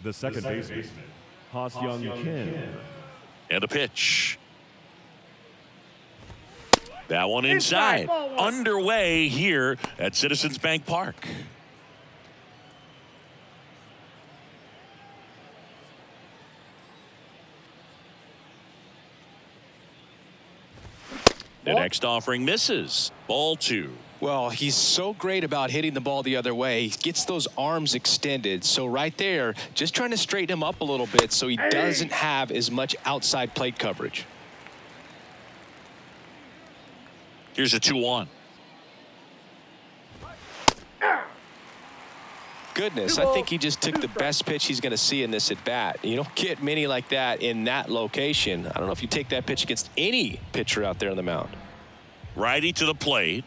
The second baseman, Ha-Seong Kim. And a pitch. That one inside. Underway here at Citizens Bank Park. The next offering misses. Ball 2. Well, he's so great about hitting the ball the other way. He gets those arms extended. So right there, just trying to straighten him up a little bit so he doesn't have as much outside plate coverage. Here's a 2-1. Goodness, I think he just took the best pitch he's going to see in this at bat. You don't get many like that in that location. I don't know if you take that pitch against any pitcher out there on the mound. Righty to the plate.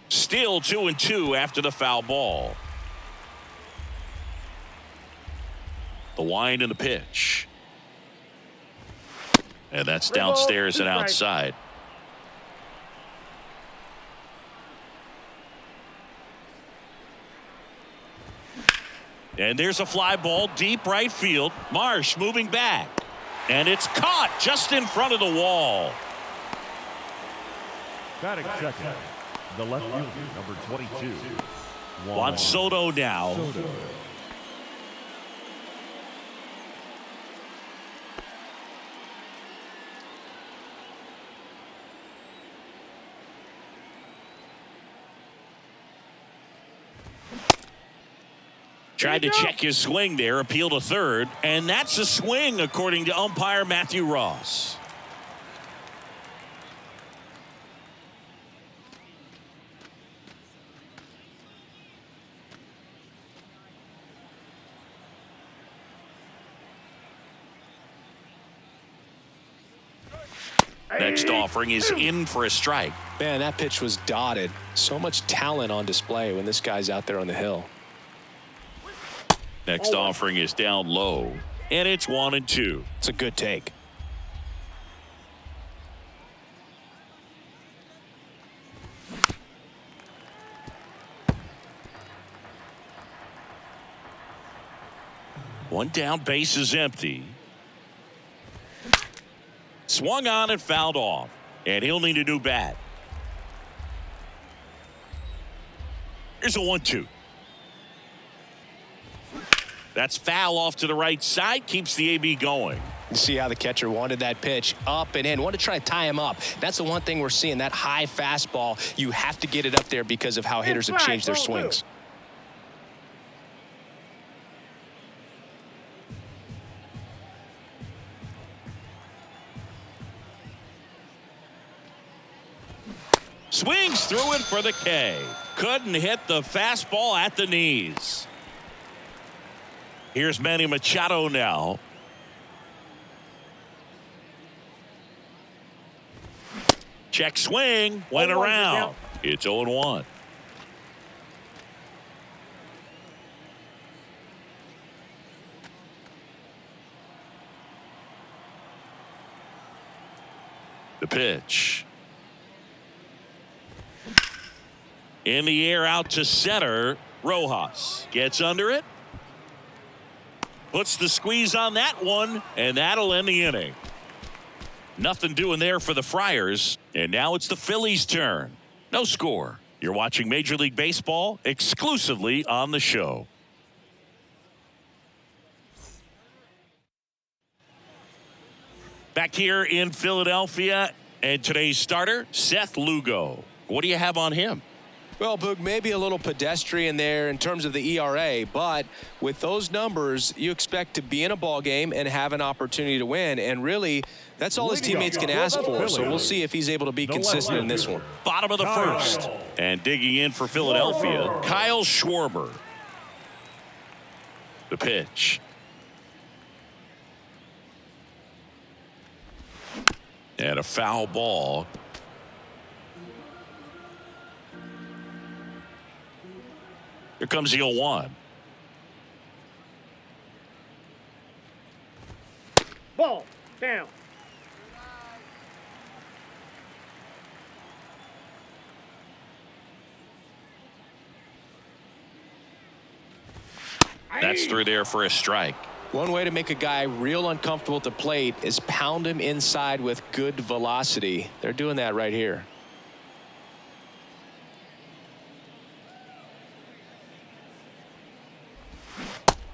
Still 2-2 after the foul ball. The wind and the pitch. And that's downstairs and outside. And there's a fly ball deep right field. Marsh moving back. And it's caught just in front of the wall. Batting second, the left fielder, number 22. Juan Soto now. Tried to check his swing there, appeal to third, and that's a swing according to umpire Matthew Ross. Next offering is in for a strike. Man, that pitch was dotted. So much talent on display when this guy's out there on the hill. Next offering is down low, and it's 1-2. It's a good take. One down, base is empty. Swung on and fouled off, and he'll need a new bat. Here's a 1-2. That's foul off to the right side, keeps the AB going. You see how the catcher wanted that pitch up and in, wanted to try to tie him up. That's the one thing we're seeing, that high fastball. You have to get it up there because of how hitters have changed their swings. Swings through it for the K. Couldn't hit the fastball at the knees. Here's Manny Machado now. Check swing, went around. It's 0-1. The pitch. In the air out to center. Rojas gets under it. Puts the squeeze on that one, and that'll end the inning. Nothing doing there for the Friars, and now it's the Phillies' turn. No score. You're watching Major League Baseball exclusively on the show. Back here in Philadelphia, and today's starter, Seth Lugo. What do you have on him? Well, Boog, maybe a little pedestrian there in terms of the ERA, but with those numbers, you expect to be in a ball game and have an opportunity to win. And really, that's all his teammates can ask for. So we'll see if he's able to be consistent in this one. Bottom of the first. And digging in for Philadelphia, Kyle Schwarber. The pitch. And a foul ball. Here comes the 0-1. Ball down. That's through there for a strike. One way to make a guy real uncomfortable at the plate is pound him inside with good velocity. They're doing that right here.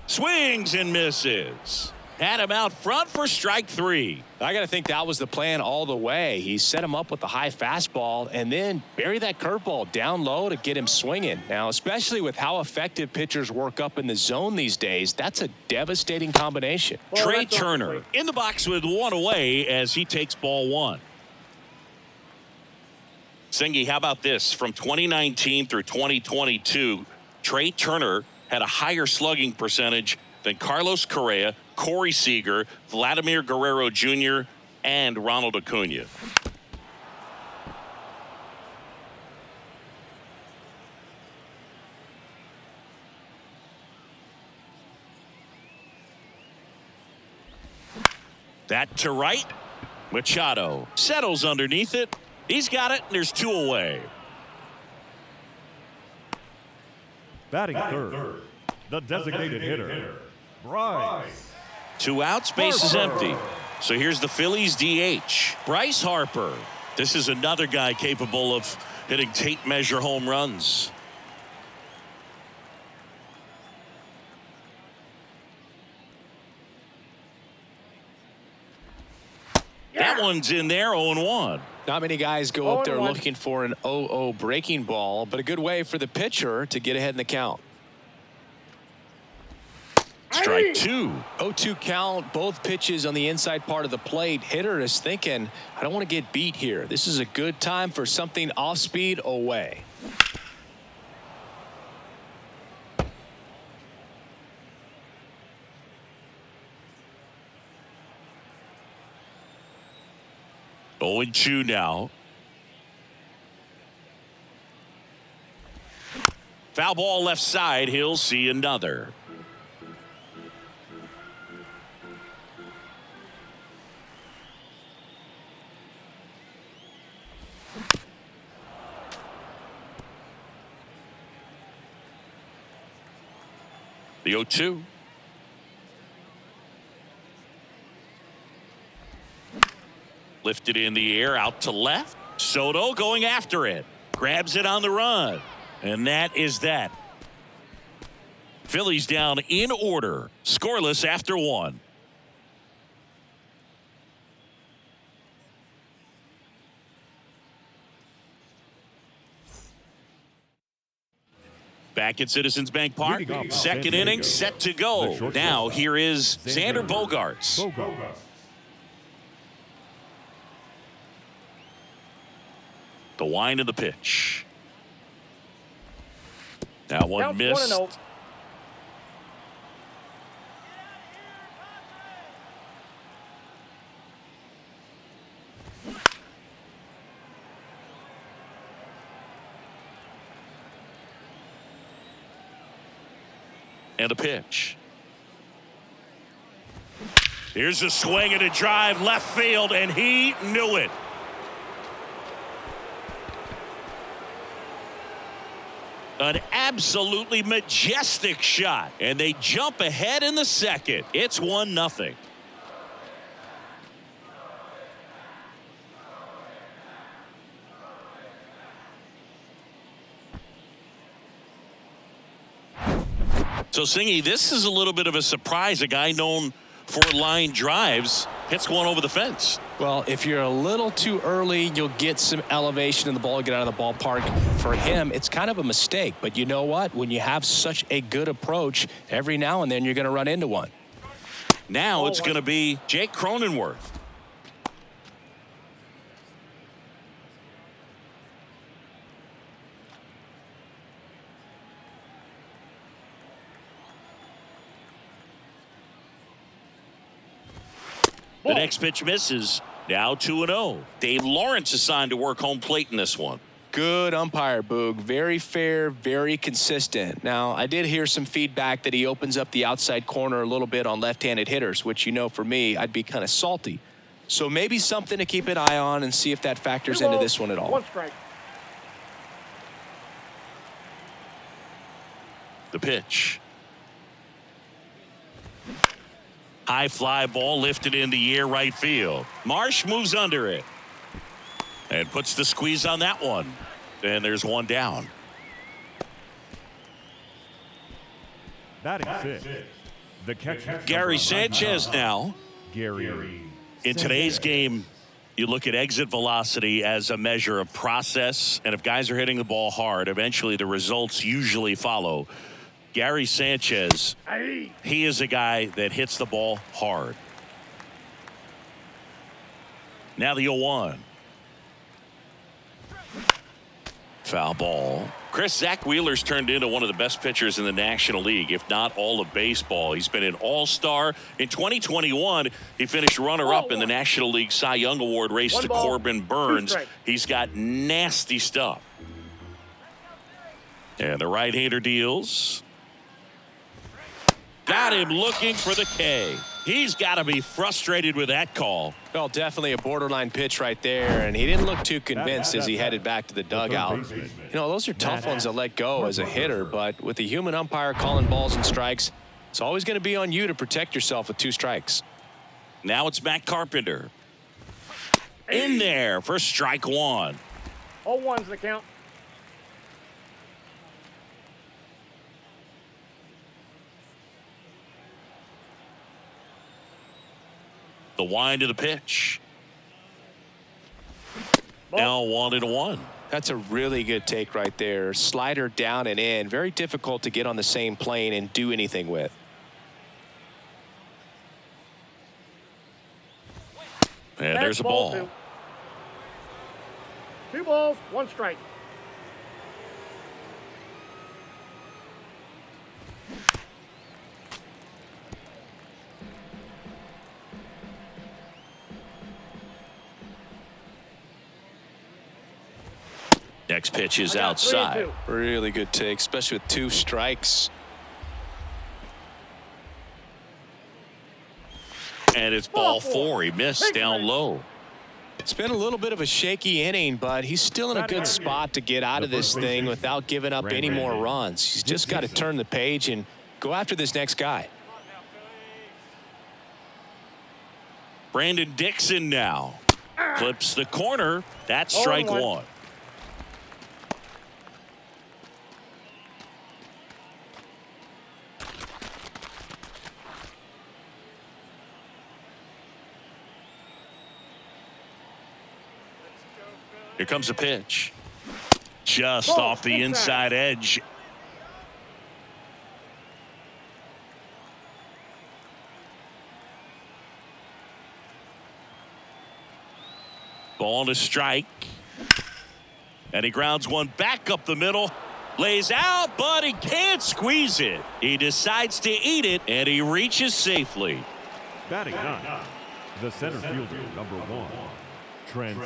Swings and misses. Had him out front for strike 3. I got to think that was the plan all the way. He set him up with the high fastball and then bury that curveball down low to get him swinging. Now, especially with how effective pitchers work up in the zone these days, that's a devastating combination. Trey Turner in the box with one away as he takes ball 1. Singy, how about this? From 2019 through 2022, Trey Turner had a higher slugging percentage than Carlos Correa, Corey Seager, Vladimir Guerrero Jr., and Ronald Acuna. That to right. Machado settles underneath it. He's got it, and there's 2 away. Batting third, the designated hitter, Bryce. 2 outs, base is empty. So here's the Phillies DH, Bryce Harper. This is another guy capable of hitting tape measure home runs. That one's in there, 0-1. Not many guys go up there 0-1. looking for an 0-0 breaking ball, but a good way for the pitcher to get ahead in the count. Strike 2. 0-2 count, both pitches on the inside part of the plate. Hitter is thinking, I don't want to get beat here. This is a good time for something off speed away. Oh, 0-2 now. Foul ball left side. He'll see another. The 0-2. Lifted in the air out to left. Soto going after it. Grabs it on the run. And that is that. Phillies down in order. Scoreless after 1. Back at Citizens Bank Park. Second inning set to go. Now here is Xander Bogaerts. The wind of the pitch. Now one missed. 1-0. And a pitch. Here's a swing and a drive left field, and he knew it. An absolutely majestic shot, and they jump ahead in the second. It's 1-0. So, Singy, this is a little bit of a surprise. A guy known for line drives hits one over the fence. Well, if you're a little too early, you'll get some elevation and the ball get out of the ballpark. For him, it's kind of a mistake. But you know what? When you have such a good approach, every now and then you're going to run into one. Now it's going to be Jake Cronenworth. The next pitch misses. Now 2-0. Dave Lawrence assigned to work home plate in this one. Good umpire, Boog. Very fair, very consistent. Now, I did hear some feedback that he opens up the outside corner a little bit on left-handed hitters, which, you know, for me, I'd be kind of salty. So maybe something to keep an eye on and see if that factors into this one at all. 1 strike. The pitch. High fly ball lifted in the air right field. Marsh moves under it and puts the squeeze on that one. And there's one down. Batting six. The catcher. Gary Sanchez now. Gary. In today's game, you look at exit velocity as a measure of process, and if guys are hitting the ball hard, eventually the results usually follow. Gary Sanchez, he is a guy that hits the ball hard. Now the 0-1. Foul ball. Zach Wheeler's turned into one of the best pitchers in the National League, if not all of baseball. He's been an all-star. In 2021, he finished runner-up in the National League Cy Young Award race to Corbin Burns. He's got nasty stuff. And the right-hander deals. Got him looking for the K. He's got to be frustrated with that call. Well, definitely a borderline pitch right there, and he didn't look too convinced as he headed back to the dugout. You know, those are tough ones to let go as a hitter, but with the human umpire calling balls and strikes, it's always going to be on you to protect yourself with 2 strikes. Now it's Matt Carpenter. In there for strike 1. 0-1's the count. The wind of the pitch. Now 1-1. That's a really good take right there. Slider down and in. Very difficult to get on the same plane and do anything with. And there's a ball. 2 balls, 1 strike. Next pitch is outside. Really good take, especially with 2 strikes. And it's ball 4. He missed down low. It's been a little bit of a shaky inning, but he's still in a good spot to get out of this thing without giving up any more runs. He's just got to turn the page and go after this next guy. Brandon Dixon now clips the corner. That's strike 1. Here comes a pitch. Just off the inside edge. Ball to strike. And he grounds one back up the middle. Lays out, but he can't squeeze it. He decides to eat it, and he reaches safely. Batting 9. The center fielder, number 1. Trent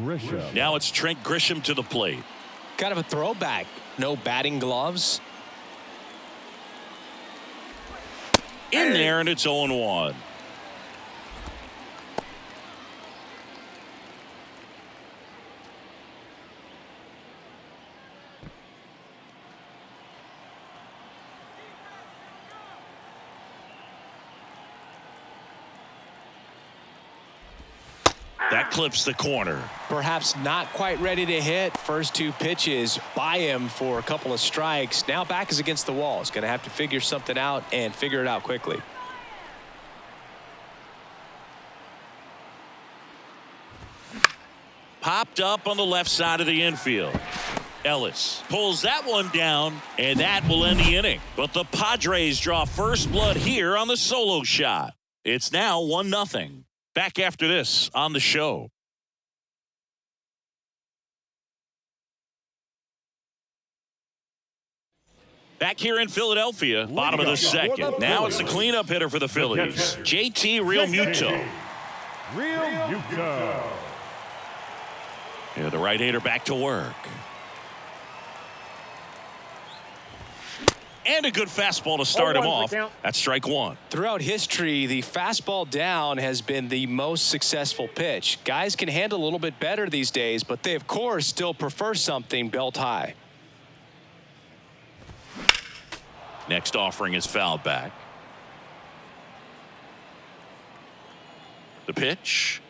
Grisham. Now it's Trent Grisham to the plate. Kind of a throwback. No batting gloves. In there, and it's 0-1. That clips the corner. Perhaps not quite ready to hit. First 2 pitches by him for a couple of strikes. Now back is against the wall. He's going to have to figure something out and figure it out quickly. Popped up on the left side of the infield. Ellis pulls that one down, and that will end the inning. But the Padres draw first blood here on the solo shot. It's now 1-0. Back after this on the show. Back here in Philadelphia, bottom of the second. Now it's the cleanup hitter for the Phillies, JT Realmuto. Yeah, the right-hander back to work. And a good fastball to start him off. That's strike 1. Throughout history, the fastball down has been the most successful pitch. Guys can handle a little bit better these days, but they, of course, still prefer something belt high. Next offering is fouled back. The pitch.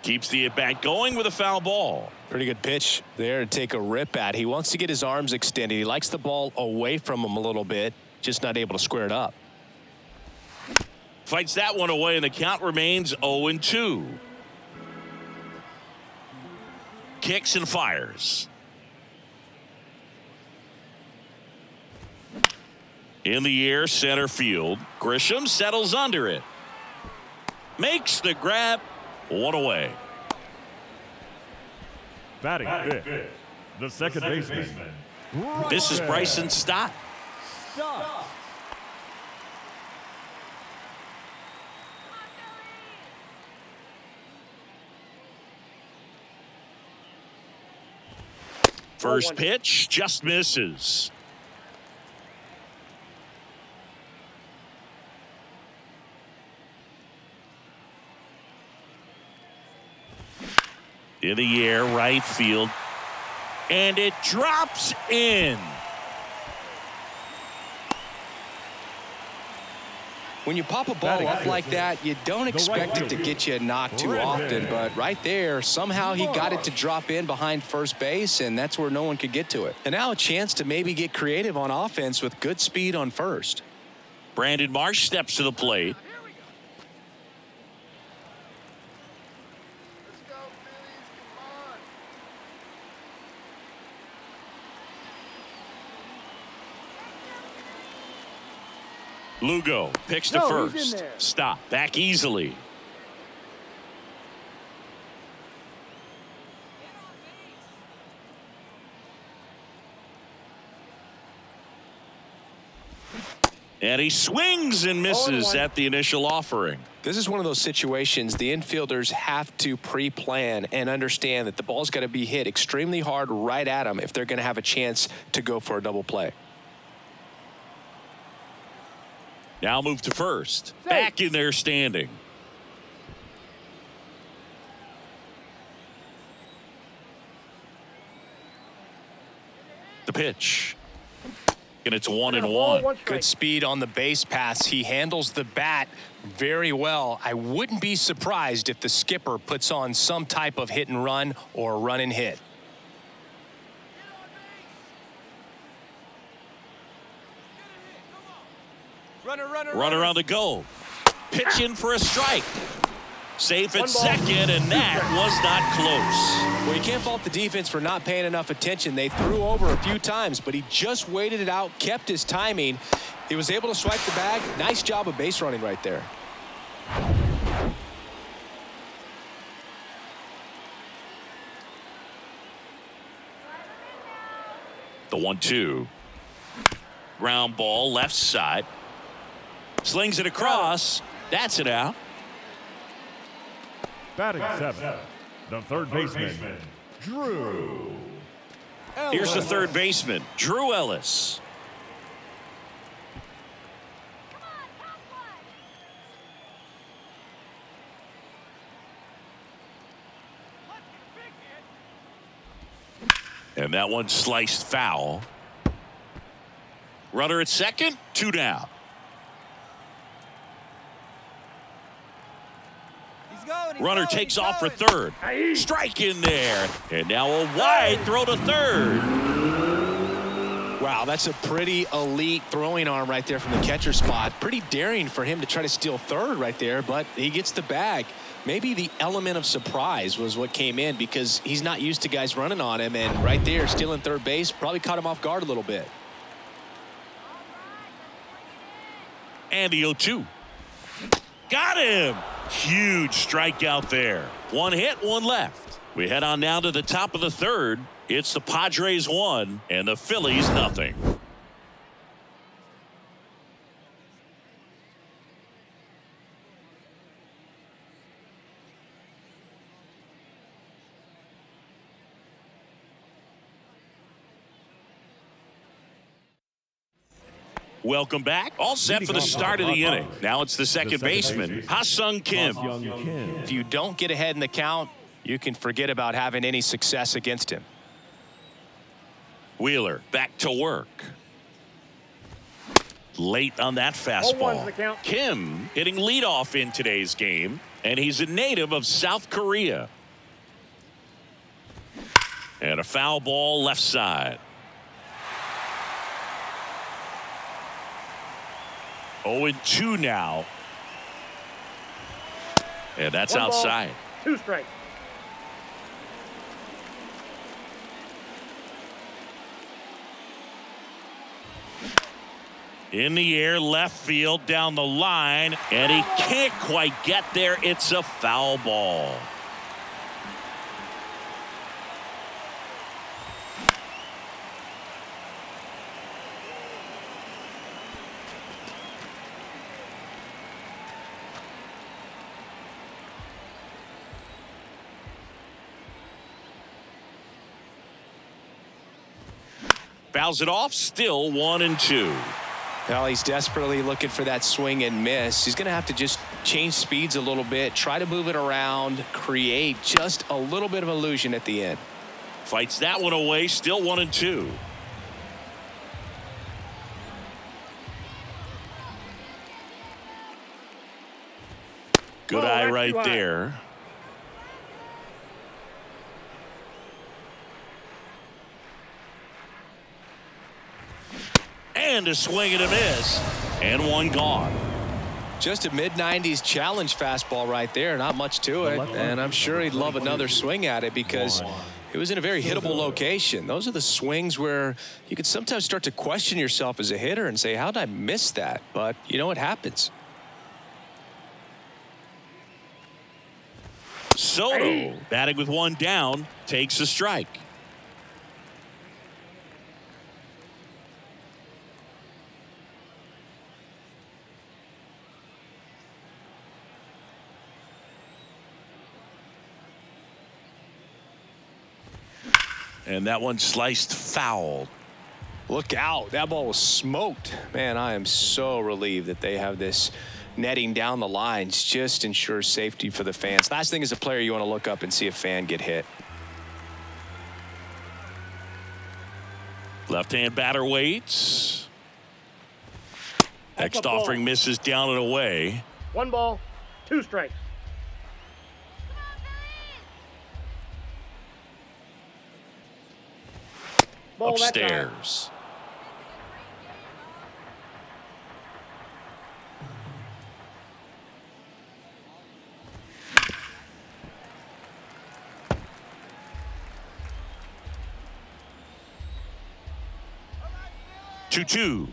Keeps the at-bat going with a foul ball. Pretty good pitch there to take a rip at. He wants to get his arms extended. He likes the ball away from him a little bit, just not able to square it up. Fights that one away, and the count remains 0-2. Kicks and fires. In the air, center field. Grisham settles under it. Makes the grab. One away. Batting fifth, the second baseman. This is Bryson Stott. First pitch just misses. In the air, right field. And it drops in. When you pop a ball up like that, you don't expect it to get you knocked too often. But right there, somehow he got it to drop in behind first base, and that's where no one could get to it. And now a chance to maybe get creative on offense with good speed on first. Brandon Marsh steps to the plate. Lugo picks to first. Stop. Back easily. And he swings and misses at the initial offering. This is one of those situations the infielders have to pre-plan and understand that the ball's got to be hit extremely hard right at them if they're going to have a chance to go for a double play. Now move to first. Back in there standing. The pitch. And it's 1-1. Good speed on the base pass. He handles the bat very well. I wouldn't be surprised if the skipper puts on some type of hit and run or run and hit. Runner on the go. Pitch in for a strike. Safe at second, and that was not close. Well, you can't fault the defense for not paying enough attention. They threw over a few times, but he just waited it out, kept his timing. He was able to swipe the bag. Nice job of base running right there. The 1-2. Ground ball left side. Slings it across. That's it out. Batting seventh, the third baseman, Drew. Here's the third baseman, Drew Ellis. And that one sliced foul. Runner at second, 2 down. Runner takes off for third. Strike in there. And now a wide throw to third. Wow, that's a pretty elite throwing arm right there from the catcher spot. Pretty daring for him to try to steal third right there, but he gets the bag. Maybe the element of surprise was what came in because he's not used to guys running on him, and right there stealing third base probably caught him off guard a little bit. And the 0-2. Got him. Huge strikeout there. One hit, one left. We head on now to the top of the third. It's the Padres 1 and the Phillies nothing. Welcome back. All set for the start of the inning. Now it's the second baseman, Ha-Sung Kim. If you don't get ahead in the count, you can forget about having any success against him. Wheeler back to work. late on that 0-1's the fastball. count. Kim hitting leadoff in today's game, and he's a native of South Korea. And a foul ball left side. 0-2 now. And that's 1 ball, outside. 2 strikes. In the air, left field, down the line, and he can't quite get there. It's a foul ball. Fouls it off, still 1-2. Well, he's desperately looking for that swing and miss. He's going to have to just change speeds a little bit, try to move it around, create just a little bit of illusion at the end. Fights that one away, still 1-2. Good Oh, eye that's right too high. there. And a swing and a miss. And one gone. Just a mid-90s challenge fastball right there. Not much to it. And I'm sure he'd love another swing at it because it was in a very hittable location. Those are the swings where you could sometimes start to question yourself as a hitter and say, how did I miss that? But, you know, it happens. Soto, batting with one down, takes a strike. And that one sliced foul. Look out. That ball was smoked. Man, I am so relieved that they have this netting down the lines. Just ensures safety for the fans. Last thing as a player, you want to look up and see a fan get hit. Left-hand batter waits. Next a ball. offering misses down and away. 1 ball, 2 strikes. Ball that time. Upstairs. Two.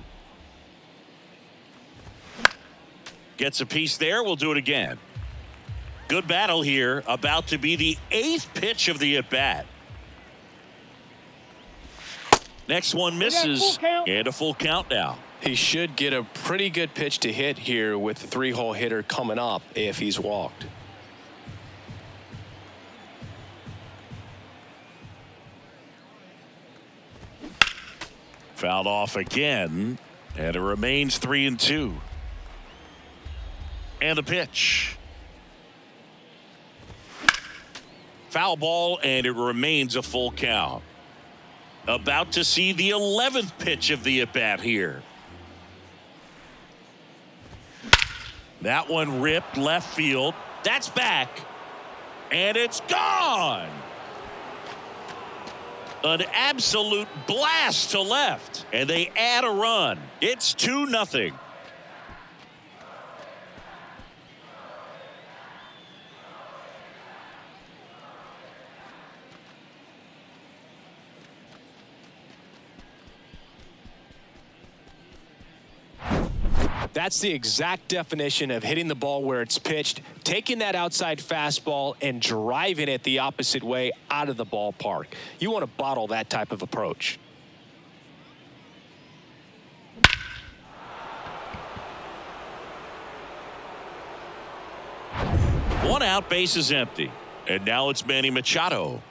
Gets a piece there. We'll do it again. Good battle here. About to be the 8th pitch of the at-bat. Next one misses. full count. And a full count now. He should get a pretty good pitch to hit here with the 3-hole hitter coming up if he's walked. Fouled off again, and it remains 3-2. And a pitch. Foul ball, and it remains a full count. About to see the 11th pitch of the at-bat here. That one ripped left field. That's back. And it's gone. An absolute blast to left. And they add a run. It's 2-0. That's the exact definition of hitting the ball where it's pitched, taking that outside fastball and driving it the opposite way out of the ballpark. You want to bottle that type of approach. One out, base is empty. And now it's Manny Machado.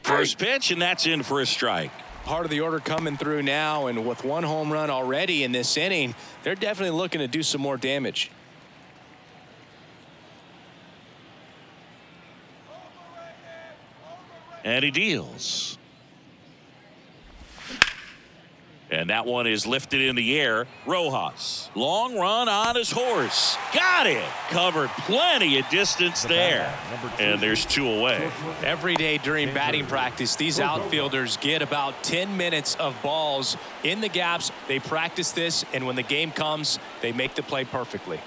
First pitch, and that's in for a strike. Part of the order coming through now, and with 1 home run already in this inning, they're definitely looking to do some more damage. And he deals. And that one is lifted in the air. Rojas. Long run on his horse. Got it. Covered plenty of distance there. And there's 2 away. Every day during batting practice, these outfielders get about 10 minutes of balls in the gaps. They practice this, and when the game comes, they make the play perfectly.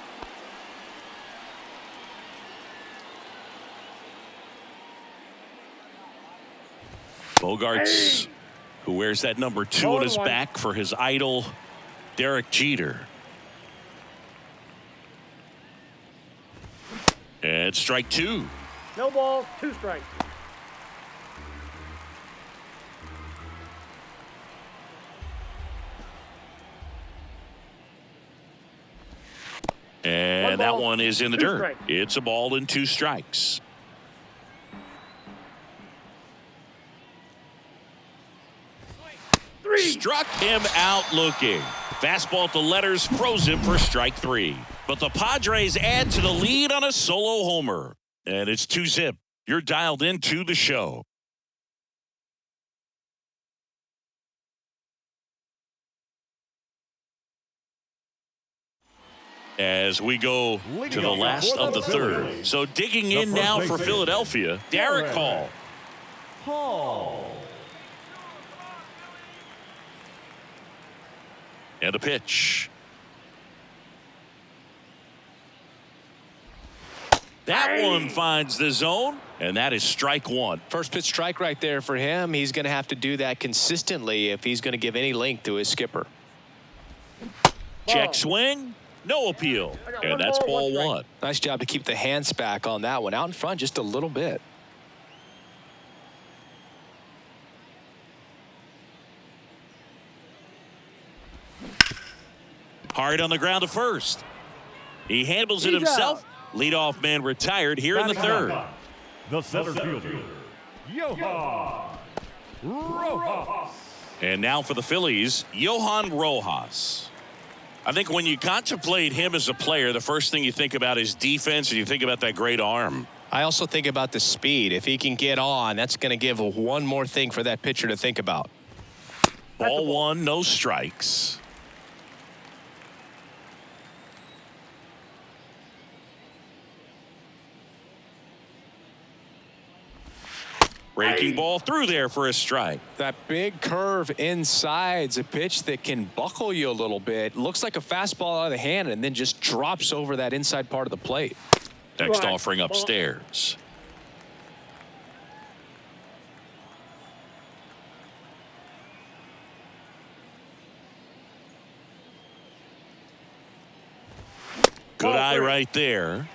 Bogarts, who wears that number 2 on his back for his idol, Derek Jeter. And strike 2. No ball, 2 strikes. And that one is in the dirt. It's a ball and 2 strikes. Struck him out looking. Fastball at the letters froze him for strike 3. But the Padres add to the lead on a solo homer. And it's 2-zip. You're dialed into the show. As we go to the last of the third. So digging in now for Philadelphia, Derek Hall. And a pitch. That one finds the zone, and that is strike 1. First pitch strike right there for him. He's going to have to do that consistently if he's going to give any length to his skipper. Check swing, no appeal, and that's ball 1. Nice job to keep the hands back on that one. Out in front just a little bit. Hard on the ground to first. He handles it himself. Leadoff man retired here in the third. The center fielder, Johan Rojas. And now for the Phillies, Johan Rojas. I think when you contemplate him as a player, the first thing you think about is defense, and you think about that great arm. I also think about the speed. If he can get on, that's going to give one more thing for that pitcher to think about. Ball 1, no strikes. Breaking ball through there for a strike. That big curve inside's a pitch that can buckle you a little bit. Looks like a fastball out of the hand and then just drops over that inside part of the plate. Next offering upstairs. Good eye right there.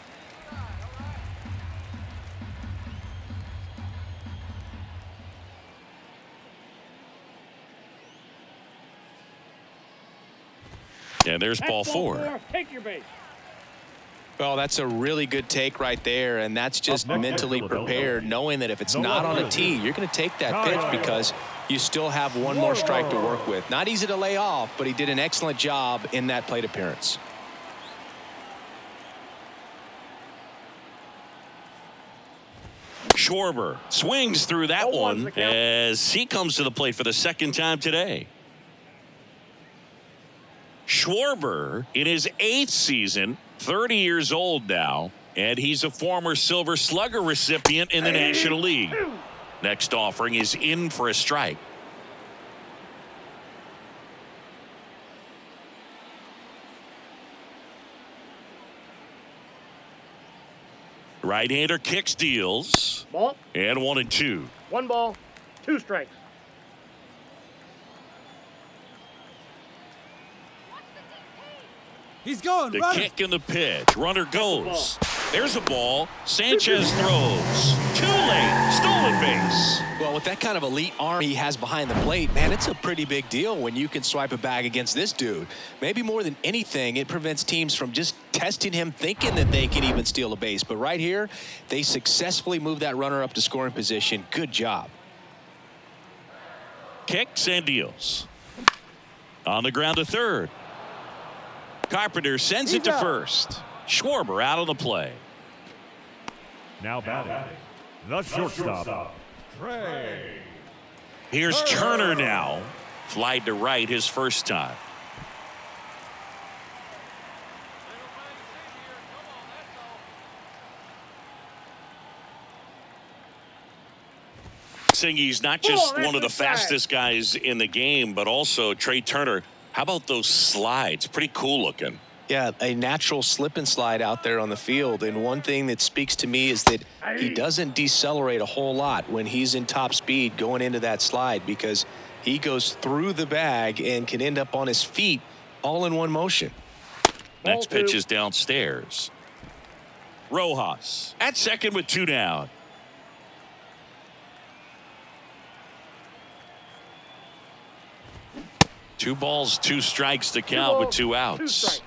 And there's ball 4. Take your base. Well, that's a really good take right there, and that's just mentally prepared, knowing that if it's not on a tee, you're going to take that pitch because you still have one more strike to work with. Not easy to lay off, but he did an excellent job in that plate appearance. Schwarber swings through that one as he comes to the plate for the second time today. Schwarber in his 8th season, 30 years old now, and he's a former Silver Slugger recipient in the National League. Next offering is in for a strike. Right-hander kicks, deals. Ball. And 1-2. 1 ball, 2 strikes. He's going. The Runner. kick and the pitch. Runner goes. There's a ball. Sanchez throws. Too late. Stolen base. Well, with that kind of elite arm he has behind the plate, man, it's a pretty big deal when you can swipe a bag against this dude. Maybe more than anything, it prevents teams from just testing him, thinking that they can even steal a base. But right here, they successfully move that runner up to scoring position. Good job. Kicks and deals. On the ground to third. Carpenter sends it to first. Schwarber out on the play. Now batting, the shortstop, Trey. Here's Turner now. Flied to right his first time. He's not just one of the fastest guys in the game, but also Trey Turner. How about those slides? Pretty cool looking. Yeah, a natural slip and slide out there on the field. And one thing that speaks to me is that he doesn't decelerate a whole lot when he's in top speed going into that slide, because he goes through the bag and can end up on his feet all in one motion. Next pitch is downstairs. Rojas at second with 2 down. Two balls, 2 strikes to count with 2 outs.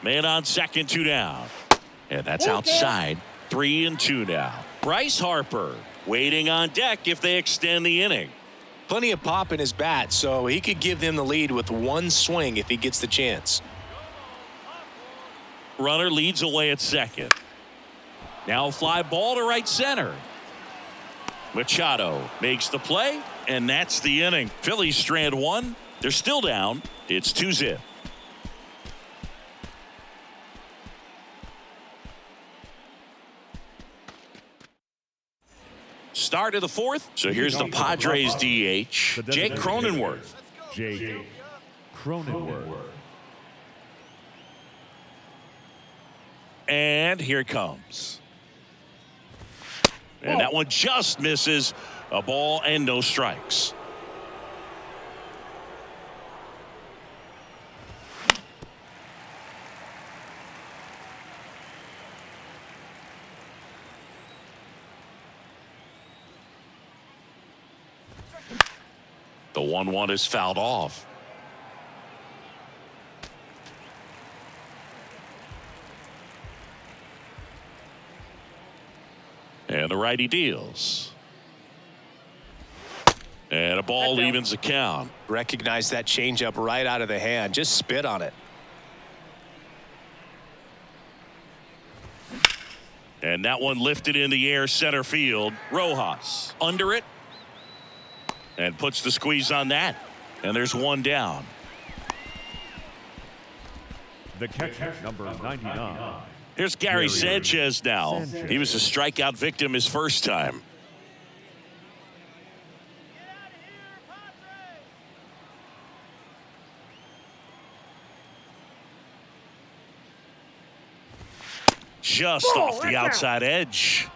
Man on second, 2 down. And that's outside. 3-2 now. Bryce Harper waiting on deck if they extend the inning. Plenty of pop in his bat, so he could give them the lead with 1 swing if he gets the chance. Runner leads away at second. Now a fly ball to right center. Machado makes the play, and that's the inning. Phillies strand 1. They're still down. It's 2-0. Start of the 4th. So here's the Padres DH, Jake Cronenworth. Jake Cronenworth. And here it comes. And that one just misses. A ball and no strikes. The 1-1 is fouled off. And the righty deals. And a ball evens the count. Recognize that changeup right out of the hand. Just spit on it. And that one lifted in the air center field. Rojas under it. And puts the squeeze on that. And there's 1 down. The catcher, number 99. Here's Gary Sanchez now. He was a strikeout victim his first time. Just off the outside edge.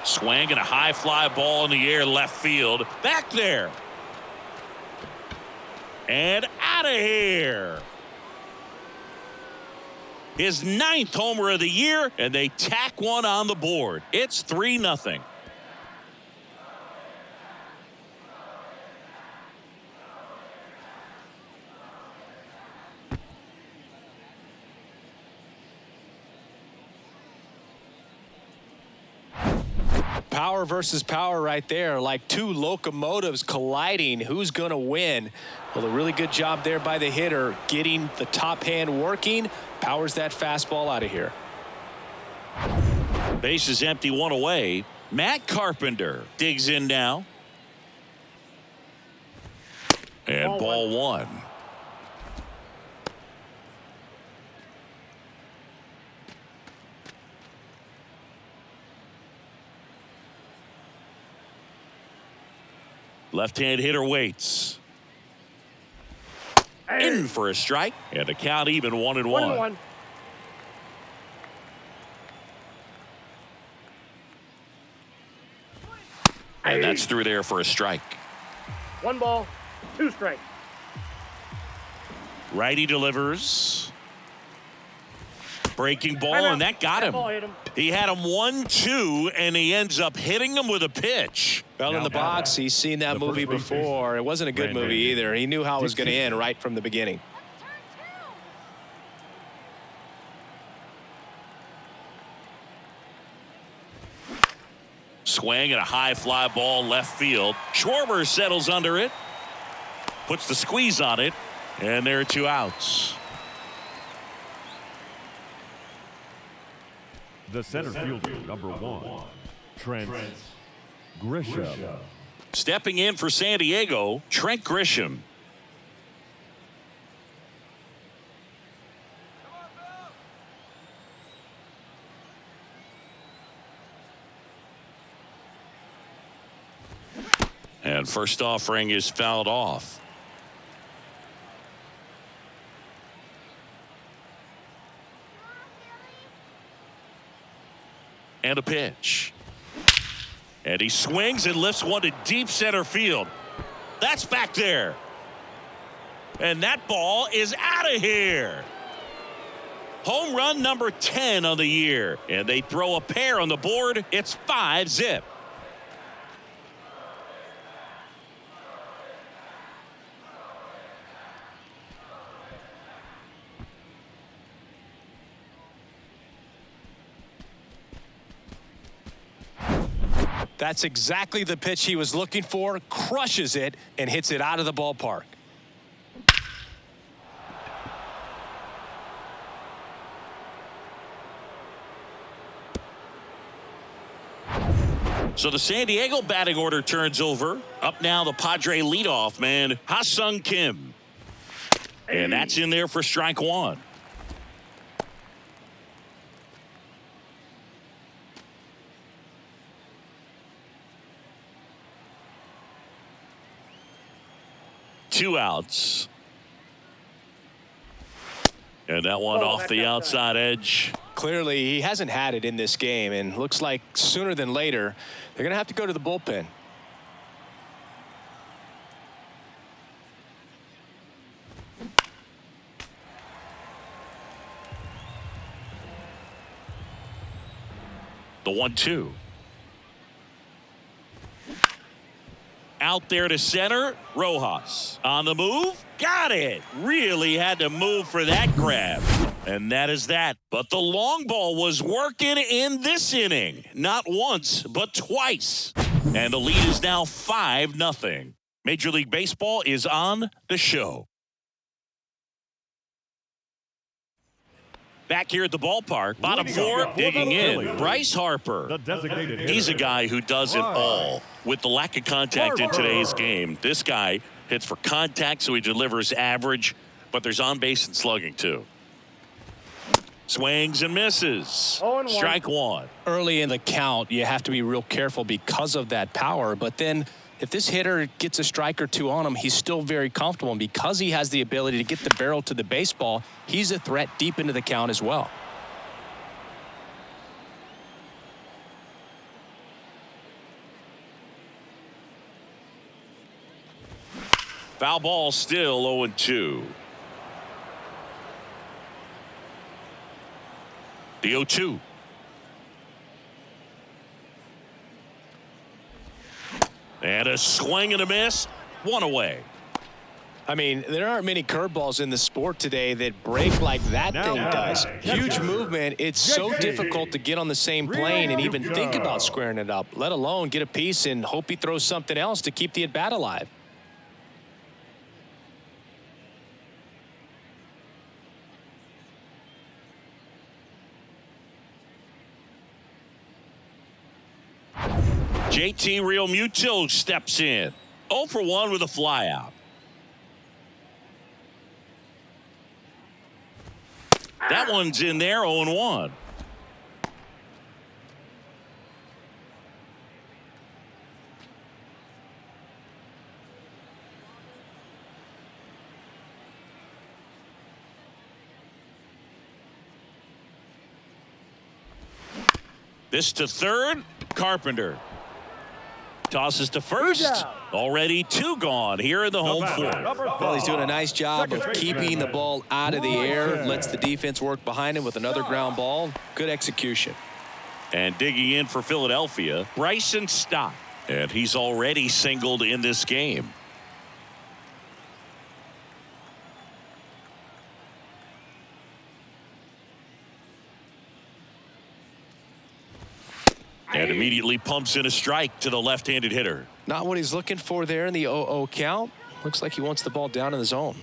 Swinging a high fly ball in the air left field. Back there. And out of here. His 9th homer of the year, and they tack one on the board. It's 3-0. Power versus power right there, like 2 locomotives colliding. Who's going to win? Well, a really good job there by the hitter, getting the top hand working. Powers that fastball out of here. Base is empty, 1 away. Matt Carpenter digs in now. And ball 1. Left-hand hitter waits. In for a strike, and the count even 1-1. And that's through there for a strike. 1 ball, 2 strikes. Righty delivers. Breaking ball, and that got him. He had him 1-2, and he ends up hitting him with a pitch. Fell in the box. He's seen that movie before. It wasn't a good movie either. He knew how it was going to end right from the beginning. swing and a high fly ball left field. Schwarber settles under it, puts the squeeze on it, and there are 2 outs. The center fielder, number 1, Trent Grisham. Stepping in for San Diego, Trent Grisham. And first offering is fouled off. And a pitch. And he swings and lifts one to deep center field. That's back there. And that ball is out of here. Home run number 10 on the year. And they throw a pair on the board. It's 5-zip. That's exactly the pitch he was looking for. Crushes it and hits it out of the ballpark. So the San Diego batting order turns over. Up now the Padre leadoff man, Ha-Sung Kim. And that's in there for strike 1. Two outs. And that one off the outside edge. Clearly, he hasn't had it in this game, and looks like sooner than later, they're going to have to go to the bullpen. The 1-2. Out there to center, Rojas on the move, got it. Really had to move for that grab, and that is that. But the long ball was working in this inning, not once but twice, and the lead is now 5-0. Major League Baseball is on the show. Back here at the ballpark, bottom 4, digging in, Bryce Harper. The designated hitter. He's a guy who does it all. With the lack of contact in today's game, this guy hits for contact, so he delivers average, but there's on base and slugging too. Swings and misses. 0-1. Strike 1. Early in the count, you have to be real careful because of that power, but then if this hitter gets a strike or 2 on him, he's still very comfortable, and because he has the ability to get the barrel to the baseball, he's a threat deep into the count as well. Foul ball, still 0-2. The 0-2. And a swing and a miss. 1 away. I mean, there aren't many curveballs in the sport today that break like that thing does. Huge movement. It's so difficult to get on the same plane and even think about squaring it up, let alone get a piece and hope he throws something else to keep the at-bat alive. JT Realmuto steps in. 0 for 1 with a flyout. That one's in there, 0-1. This to third, Carpenter. Tosses to first. Already 2 gone here in the home 4th. Well, he's doing a nice job of keeping the ball out of the air. Lets the defense work behind him with another ground ball. Good execution. And digging in for Philadelphia, Bryson Stott. And he's already singled in this game. And immediately immediately pumps in a strike to the left-handed hitter. Not what he's looking for there in the 0-0 count. Looks like he wants the ball down in the zone.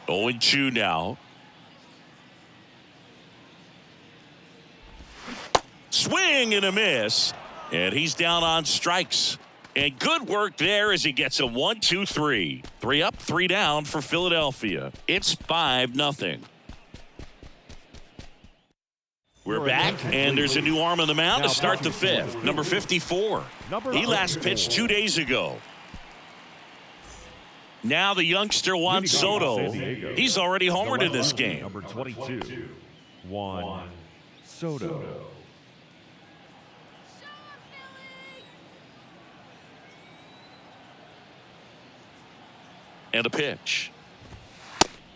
Oh, 0-2 now. Swing and a miss. And he's down on strikes. And good work there as he gets a 1-2-3. 3 up, 3 down for Philadelphia. It's 5-0. We're back, and there's a new arm on the mound to start the 5th. Number 54. He last pitched 2 days ago. Now the youngster Juan Soto. He's already homered in this game. Number 22, Juan Soto. And a pitch.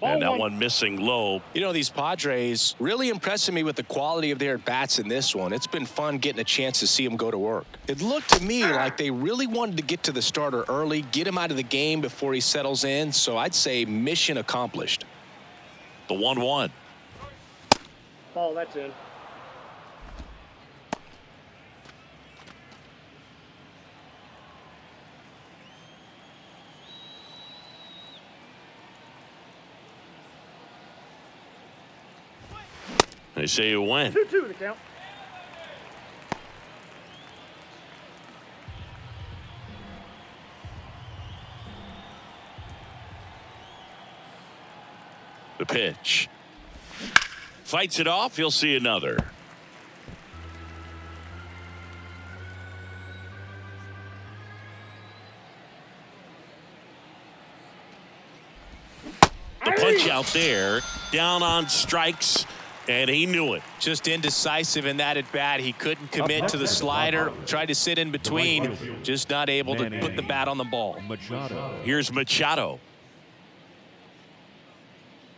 And that one missing low. You know, these Padres really impressing me with the quality of their bats in this one. It's been fun getting a chance to see them go to work. It looked to me like they really wanted to get to the starter early, get him out of the game before he settles in. So I'd say mission accomplished. The 1-1. Ball, that's in. They say you win. 2-2 the count. The pitch. Fights it off. He'll see another. The punch out there. Down on strikes. And he knew it. Just indecisive in that at bat. He couldn't commit to the slider. Tried to sit in between. Just not able to put the bat on the ball. Here's Machado.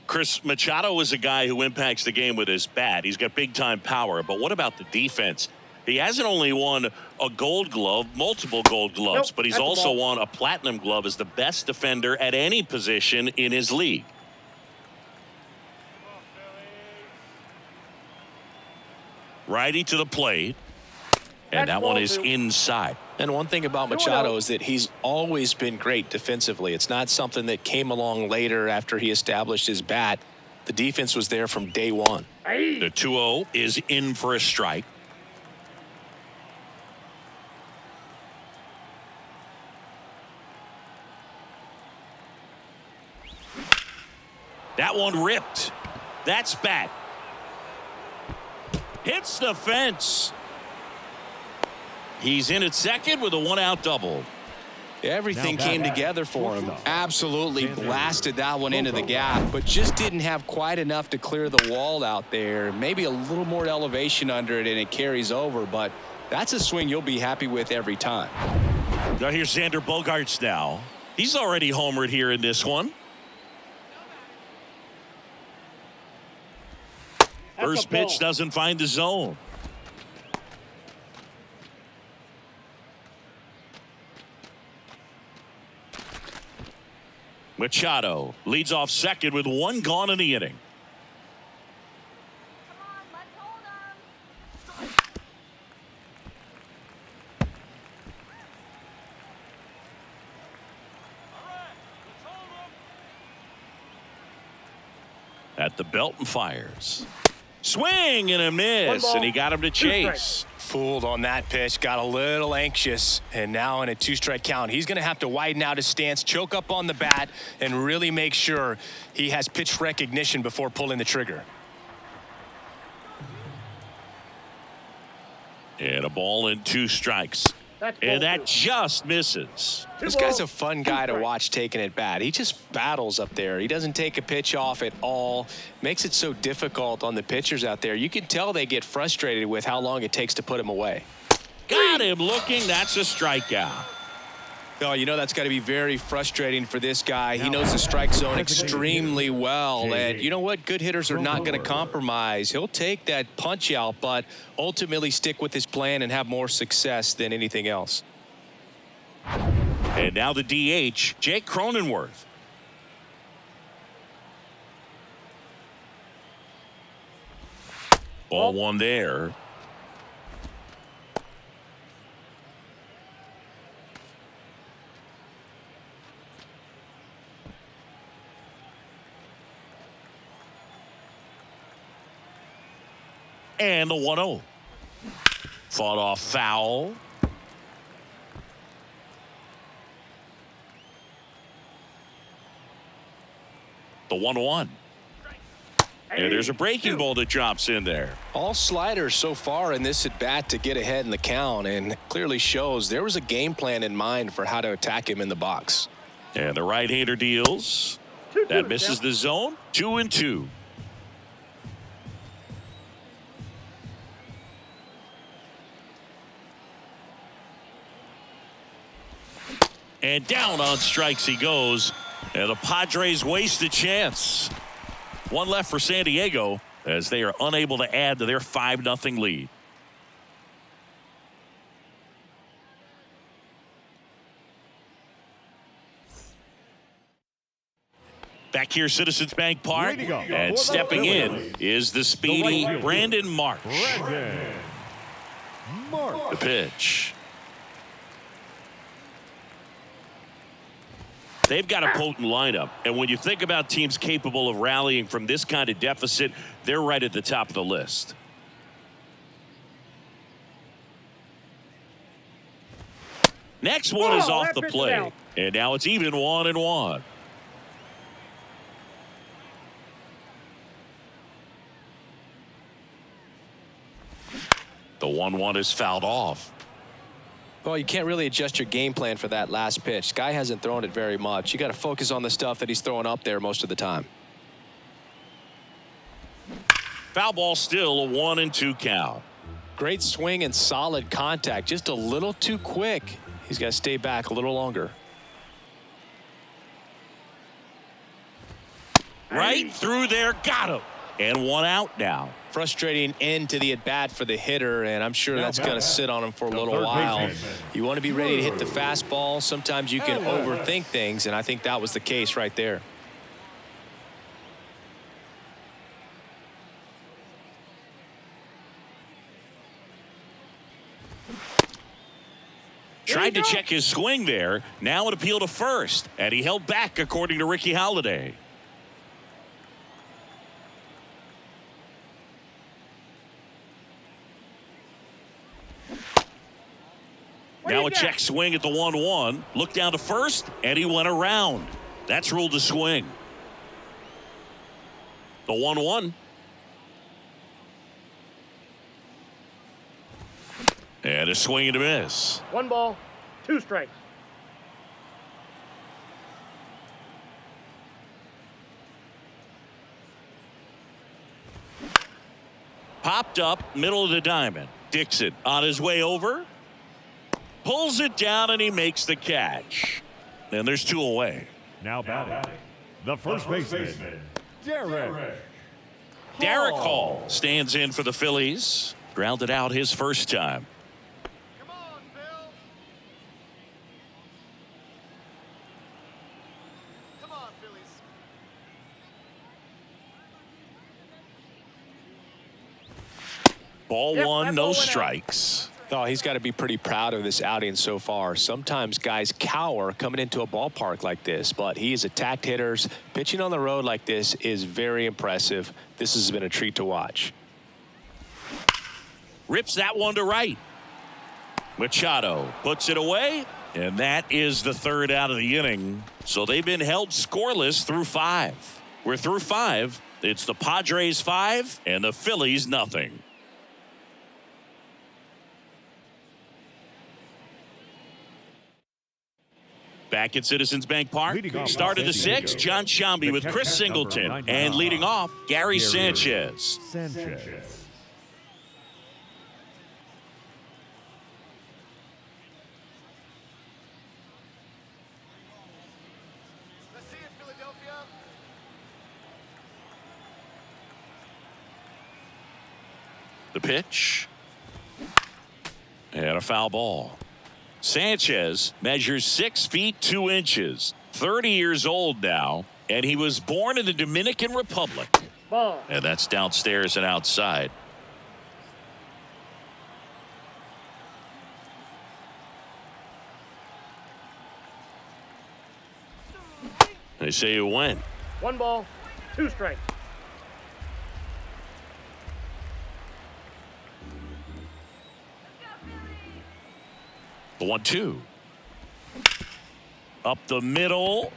Chris, Machado is a guy who impacts the game with his bat. He's got big-time power. But what about the defense? He hasn't only won a gold glove, multiple gold gloves, but he's also won a platinum glove as the best defender at any position in his league. Righty to the plate. And that one is inside. And one thing about Machado is that he's always been great defensively. It's not something that came along later after he established his bat. The defense was there from day one. The 2-0 is in for a strike. That one ripped. That's back. Hits the fence. He's in at second with a 1-out double. Everything came together for him. Absolutely blasted that one into the gap, but just didn't have quite enough to clear the wall out there. Maybe a little more elevation under it and it carries over, but that's a swing you'll be happy with every time. Now here's Xander Bogaerts now. He's already homered here in this one. First pitch doesn't find the zone. Machado leads off second with one gone in the inning. At the belt and fires. Swing and a miss, and he got him to chase. Fooled on that pitch, got a little anxious, and now in a 2-strike count, he's going to have to widen out his stance, choke up on the bat, and really make sure he has pitch recognition before pulling the trigger. And a ball and 2 strikes. And that just misses. This guy's a fun guy to watch taking at bat. He just battles up there. He doesn't take a pitch off at all. Makes it so difficult on the pitchers out there. You can tell they get frustrated with how long it takes to put him away. Got him looking. That's a strikeout. Oh, you know that's got to be very frustrating for this guy. He knows the strike zone extremely well. And you know what? Good hitters are not going to compromise. He'll take that punch out, but ultimately stick with his plan and have more success than anything else. And now the DH, Jake Cronenworth. Ball one there. And the 1-0. Fought off foul. The 1-1. And there's a breaking ball that drops in there. All sliders so far in this at bat to get ahead in the count, and clearly shows there was a game plan in mind for how to attack him in the box. And the right-hander deals. That misses the zone. 2-2. And down on strikes he goes. And the Padres waste a chance. One left for San Diego as they are unable to add to their 5-0 lead. Back here, Citizens Bank Park, and stepping in is the speedy Brandon Marsh. The pitch. They've got a potent lineup, and when you think about teams capable of rallying from this kind of deficit, they're right at the top of the list. Next one is off the plate, and now it's even 1-1. The 1-1 is fouled off. Well, you can't really adjust your game plan for that last pitch. Guy hasn't thrown it very much. You got to focus on the stuff that he's throwing up there most of the time. Foul ball, still a 1-2 count. Great swing and solid contact. Just a little too quick. He's got to stay back a little longer. Right through there, got him. And one out now. Frustrating end to the at-bat for the hitter, and I'm sure that's going to sit on him for a little while. You want to be ready to hit the fastball. Sometimes you can overthink things, and I think that was the case right there. Tried to check his swing there. Now an appeal to first, and he held back according to Ricky Holiday. Now a check swing at the 1-1. Looked down to first, and he went around. That's ruled a swing. The 1-1. And a swing and a miss. 1 ball, 2 strikes. Popped up, middle of the diamond. Dixon on his way over. Pulls it down, and he makes the catch. And there's 2 away. Now batting, the first baseman, Derek Hall stands in for the Phillies. Grounded out his first time. Come on, Bill. Come on, Phillies. Ball Yep, one, that no ball went out. strikes. Oh, he's got to be pretty proud of this outing so far. Sometimes guys cower coming into a ballpark like this, but he has attacked hitters. Pitching on the road like this is very impressive. This has been a treat to watch. Rips that one to right. Machado puts it away, and that is the 3rd out of the inning. So they've been held scoreless through 5. We're through 5. It's the Padres 5 and the Phillies nothing. Back at Citizens Bank Park, start of the 6th, John Shambi with Chris Singleton, and leading off, Gary Sanchez. Let's see it, Philadelphia. The pitch. And a foul ball. Sanchez measures 6 feet 2 inches, 30 years old now, and he was born in the Dominican Republic. Ball. And that's downstairs and outside. They say you win. 1 ball, 2 strikes. The 1-2. Up the middle.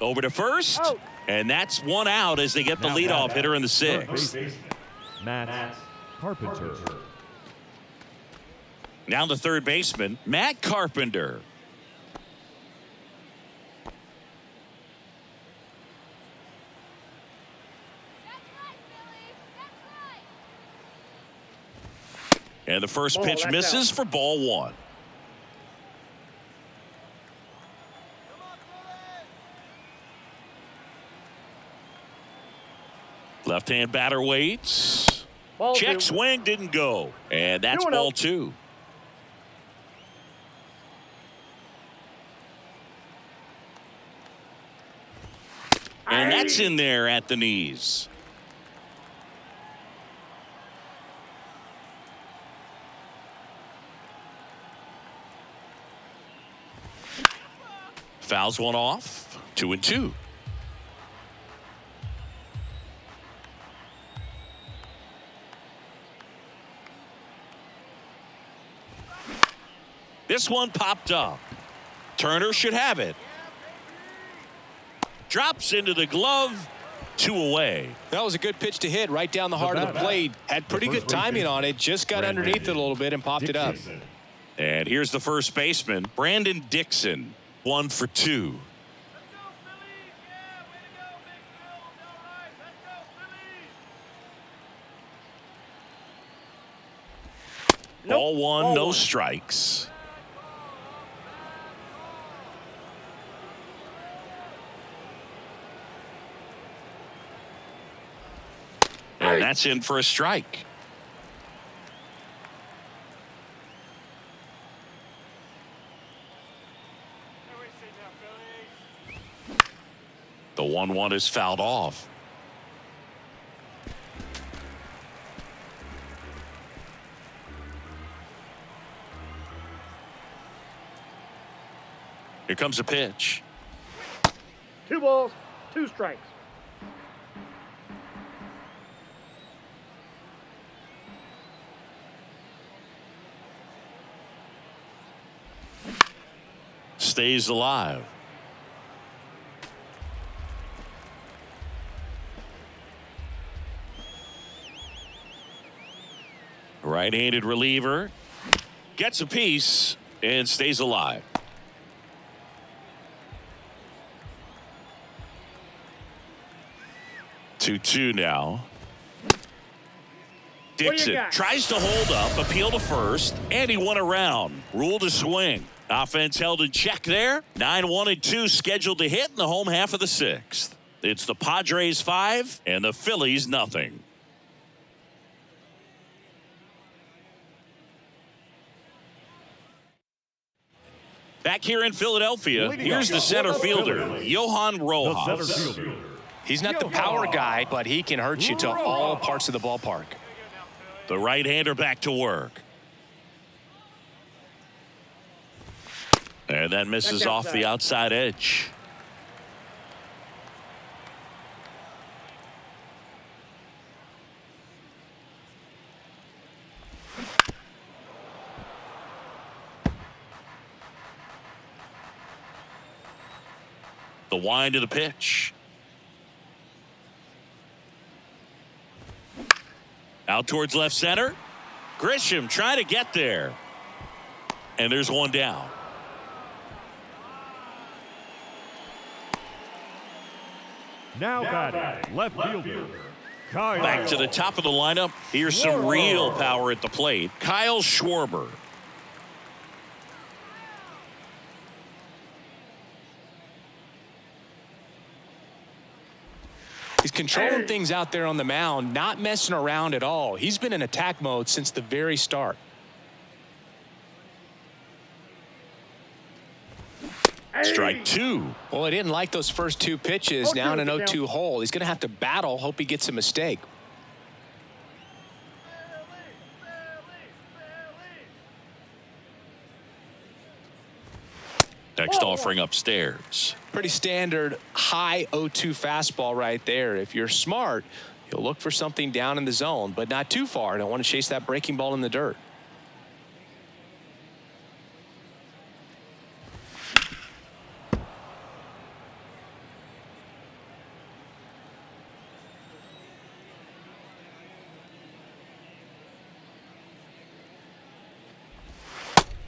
Over to first. Out. And that's 1 out as they get the Now leadoff batting, hitter in the third 6th. baseman, Matt Carpenter. Now the third baseman, Matt Carpenter. And the first pitch that's misses out. for ball 1. Left-hand batter waits. Ball Check 2. swing, didn't go. And that's 2-0. ball 2. And that's in there at the knees. Fouls 1 off. 2-2. This one popped up. Turner should have it. Drops into the glove. 2 away. That was a good pitch to hit right down the heart of the plate. Had pretty good timing on it. Just got underneath it a little bit and popped it up. And here's the first baseman, Brandon Dixon. 1 for 2. Nope. Ball 1, Ball no 1. strikes. And that's in for a strike. The 1-1 is fouled off. Here comes a pitch. 2 balls, 2 strikes. Stays alive. Right-handed reliever gets a piece and stays alive. Two now. Dixon got? tries to hold up, appeal to first, and he won around. Ruled a swing. Offense held in check there. 9-1-2 scheduled to hit in the home half of the 6th. It's the Padres 5 and the Phillies nothing. Back here in Philadelphia, here's the center fielder, Johan The Rojas. center fielder, He's not the power guy, but he can hurt you to all parts of the ballpark. The right-hander back to work. And that misses That's off the outside edge. The wind of the pitch. Out towards left center. Grisham trying to get there. And there's one down. now batting, left fielder, Kyle. Back to the top of the lineup. Here's some real power at the plate. Kyle Schwarber. He's controlling things out there on the mound, not messing around at all. He's been in attack mode since the very start. strike two. Well, he didn't like those first two pitches. Now in an 0-2 hole. He's going to have to battle. Hope he gets a mistake. Next offering upstairs. Pretty standard high 0-2 fastball right there. If you're smart, you'll look for something down in the zone, but not too far. Don't want to chase that breaking ball in the dirt.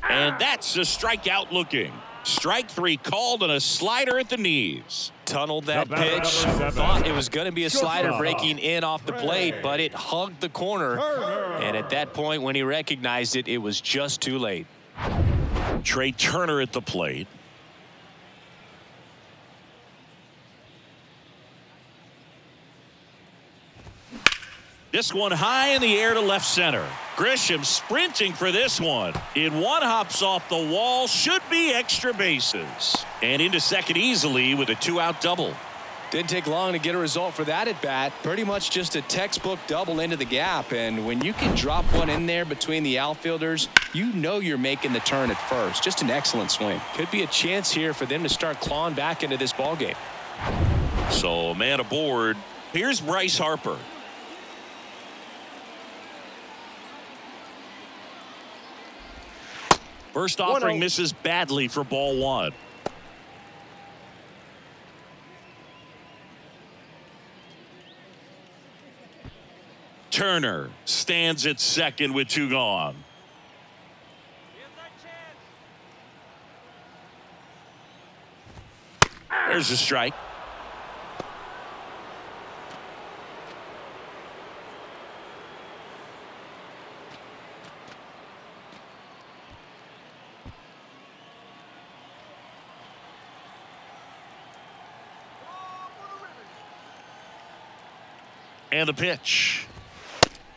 And that's a strikeout looking. Strike three called on a slider at the knees. Tunneled that The batter, pitch. number 7. Thought it was going to be a slider Shortstop. breaking in off the plate, but it hugged the corner. And at that point, when he recognized it, it was just too late. Trey Turner at the plate. This one high in the air to left center. Grisham sprinting for this one. In one, hops off the wall, should be extra bases. And into second easily with a 2-out double. Didn't take long to get a result for that at bat. Pretty much just a textbook double into the gap. And when you can drop one in there between the outfielders, you know you're making the turn at first. Just an excellent swing. Could be a chance here for them to start clawing back into this ball game. So a man aboard. Here's Bryce Harper. First offering 1-0. misses badly for ball one. Turner stands at second with two gone. There's a strike. And the pitch.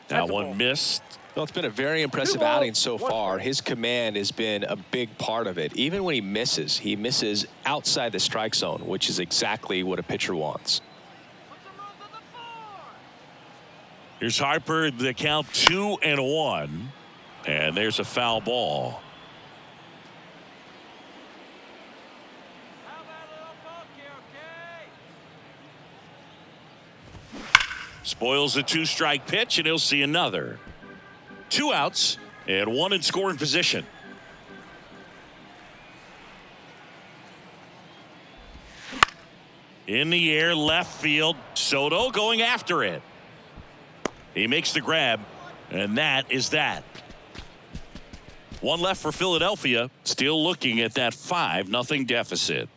That That's a one ball. missed. Well, it's been a very impressive 2 balls, outing so 1 far. strike. His command has been a big part of it. Even when he misses outside the strike zone, which is exactly what a pitcher wants. Here's Harper, the count 2-1. And there's a foul ball. Spoils a 2-strike pitch, and he'll see another. 2 outs and 1 in scoring position. In the air, left field. Soto going after it. He makes the grab, and that is that. 1 left for Philadelphia, still looking at that 5-0 deficit.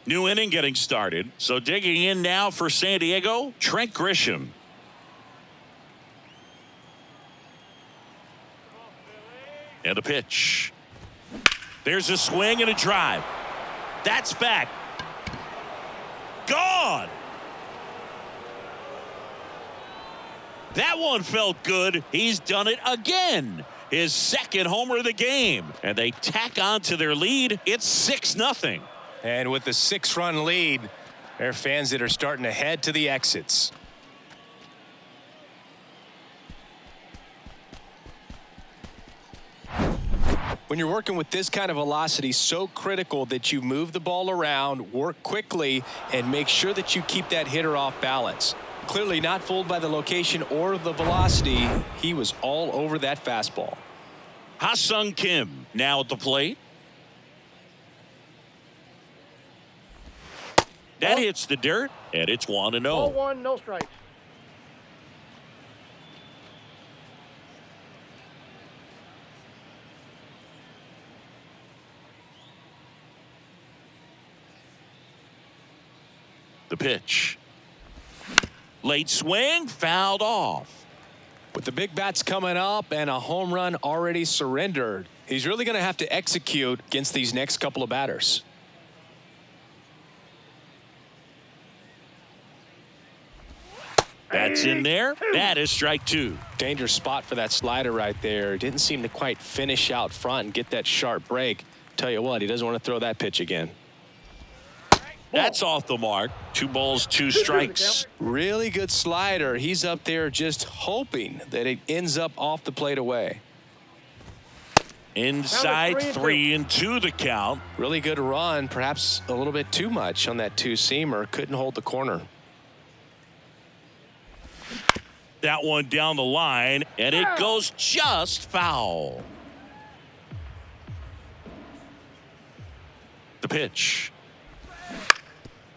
New inning getting started. So digging in now for San Diego, Trent Grisham. And a pitch. There's a swing and a drive. That's back. Gone. That one felt good. He's done it again. His second homer of the game. And they tack on to their lead. It's 6-0. And with the 6-run lead, there are fans that are starting to head to the exits. When you're working with this kind of velocity, so critical that you move the ball around, work quickly, and make sure that you keep that hitter off balance. Clearly not fooled by the location or the velocity. He was all over that fastball. Ha-Sung Kim now at the plate. That hits the dirt, and it's 1-0. Ball 1, no strikes. The pitch. Late swing, fouled off. With the big bats coming up and a home run already surrendered, he's really going to have to execute against these next couple of batters. That That's in there. That is strike 2. Dangerous spot for that slider right there. Didn't seem to quite finish out front and get that sharp break. Tell you what, he doesn't want to throw that pitch again. That's off the mark. 2 balls, 2 strikes. Really good slider. He's up there just hoping that it ends up off the plate away. Inside 3-2 the count. Really good run. Perhaps a little bit too much on that 2-seamer. Couldn't hold the corner. That one down the line, and it goes just foul. The pitch.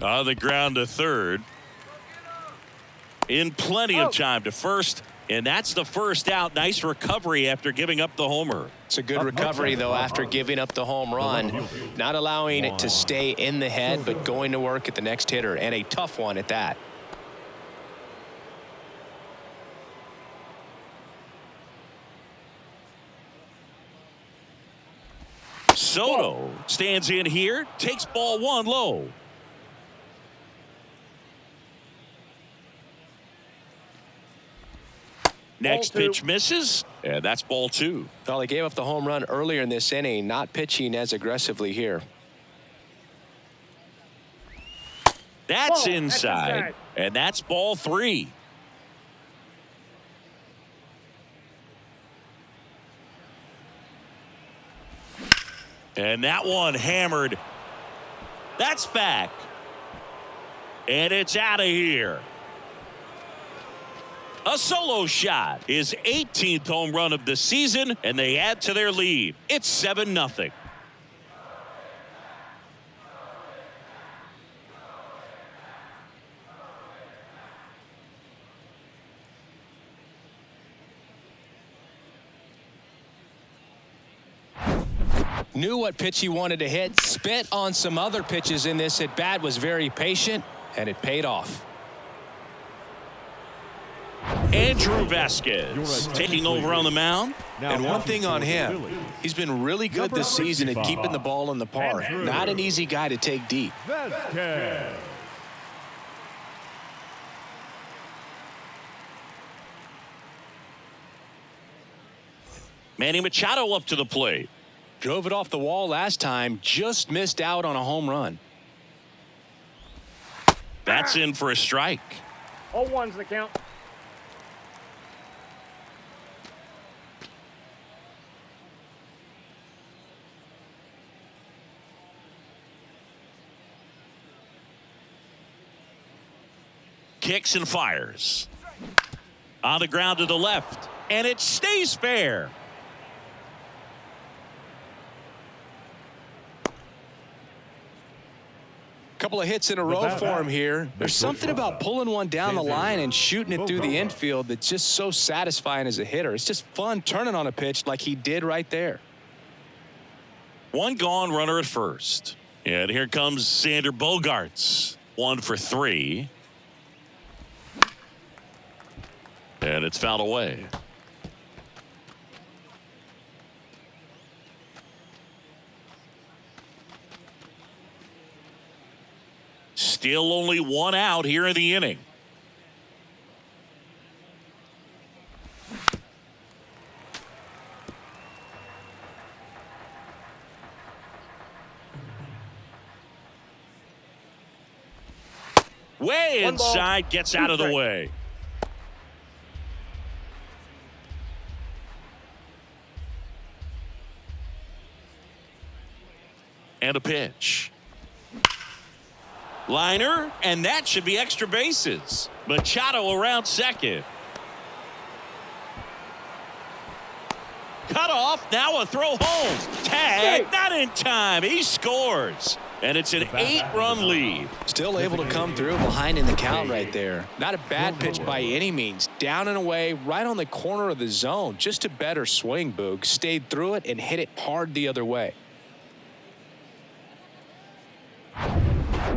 On the ground to third. In plenty of time to first, and that's the first out. Nice recovery after giving up the homer. It's a good recovery, though, after giving up the home run. Not allowing it to stay in the head, but going to work at the next hitter, and a tough one at that. Soto stands in here, takes ball 1 low. Next pitch misses, and that's ball 2. Well, he gave up the home run earlier in this inning, not pitching as aggressively here. That's inside, and that's ball 3. And that one hammered. That's back. And it's out of here. A solo shot, his 18th home run of the season, and they add to their lead. It's 7-0. Knew what pitch he wanted to hit, spit on some other pitches in this at bat, was very patient, and it paid off. Andrew Vasquez taking over on the mound. And one thing on him, he's been really good this season at keeping the ball in the park. Not an easy guy to take deep. Vasquez. Manny Machado up to the plate. Drove it off the wall last time, just missed out on a home run. That's in for a strike. 0-1's the count. Kicks and fires. On the ground to the left, and it stays fair. Couple of hits in a row for him here. There's something about pulling one down the line and shooting it through the infield that's just so satisfying as a hitter. It's just fun turning on a pitch like he did right there. One gone, runner at first. And here comes Xander Bogaerts. 1 for 3. And it's fouled away. Still only 1 out here in the inning. Way inside, gets out of the way. And a pitch. Liner, and that should be extra bases. Machado around second. Cut off, now a throw home. Tag, not in time. He scores. And it's an 8-run lead. Still able to come through behind in the count right there. Not a bad pitch by any means. Down and away, right on the corner of the zone. Just a better swing, Boog. Stayed through it and hit it hard the other way.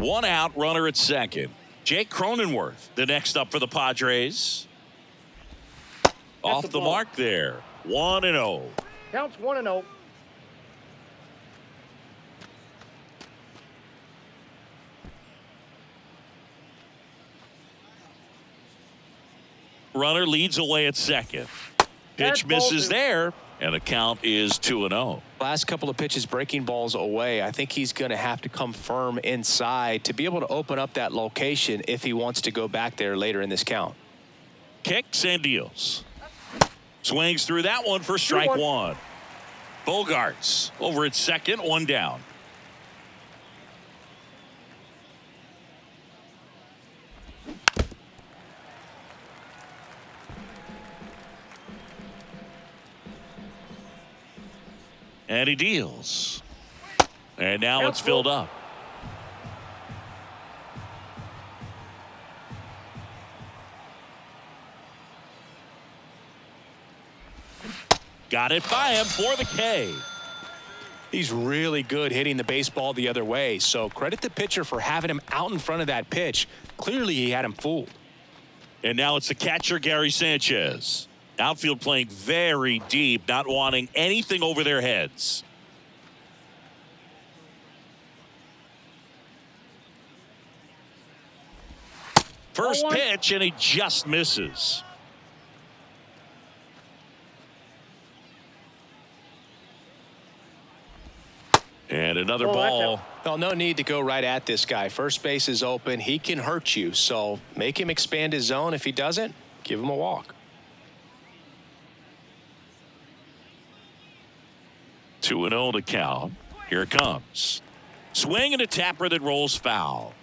1 out, runner at second. Jake Cronenworth, the next up for the Padres. Off the mark there. 1-0. Counts 1-0. Runner leads away at second. That's Pitch ball misses two. there, and the count is 2-0. Last couple of pitches breaking balls away. I think he's going to have to come firm inside to be able to open up that location if he wants to go back there later in this count. Kicks and deals. Swings through that one for strike 2-1. one. Bogarts over at second, one down. And he deals. And now it's filled up. Got it by him for the K. He's really good hitting the baseball the other way, so credit the pitcher for having him out in front of that pitch. Clearly he had him fooled. And now it's the catcher, Gary Sanchez. Outfield playing very deep, not wanting anything over their heads. First 0-1. pitch, and he just misses. And another Oh, that's ball. out. Well, no need to go right at this guy. First base is open. He can hurt you, so make him expand his zone. If he doesn't, give him a walk. 2-0 to count. Here it comes. Swing and a tapper that rolls foul.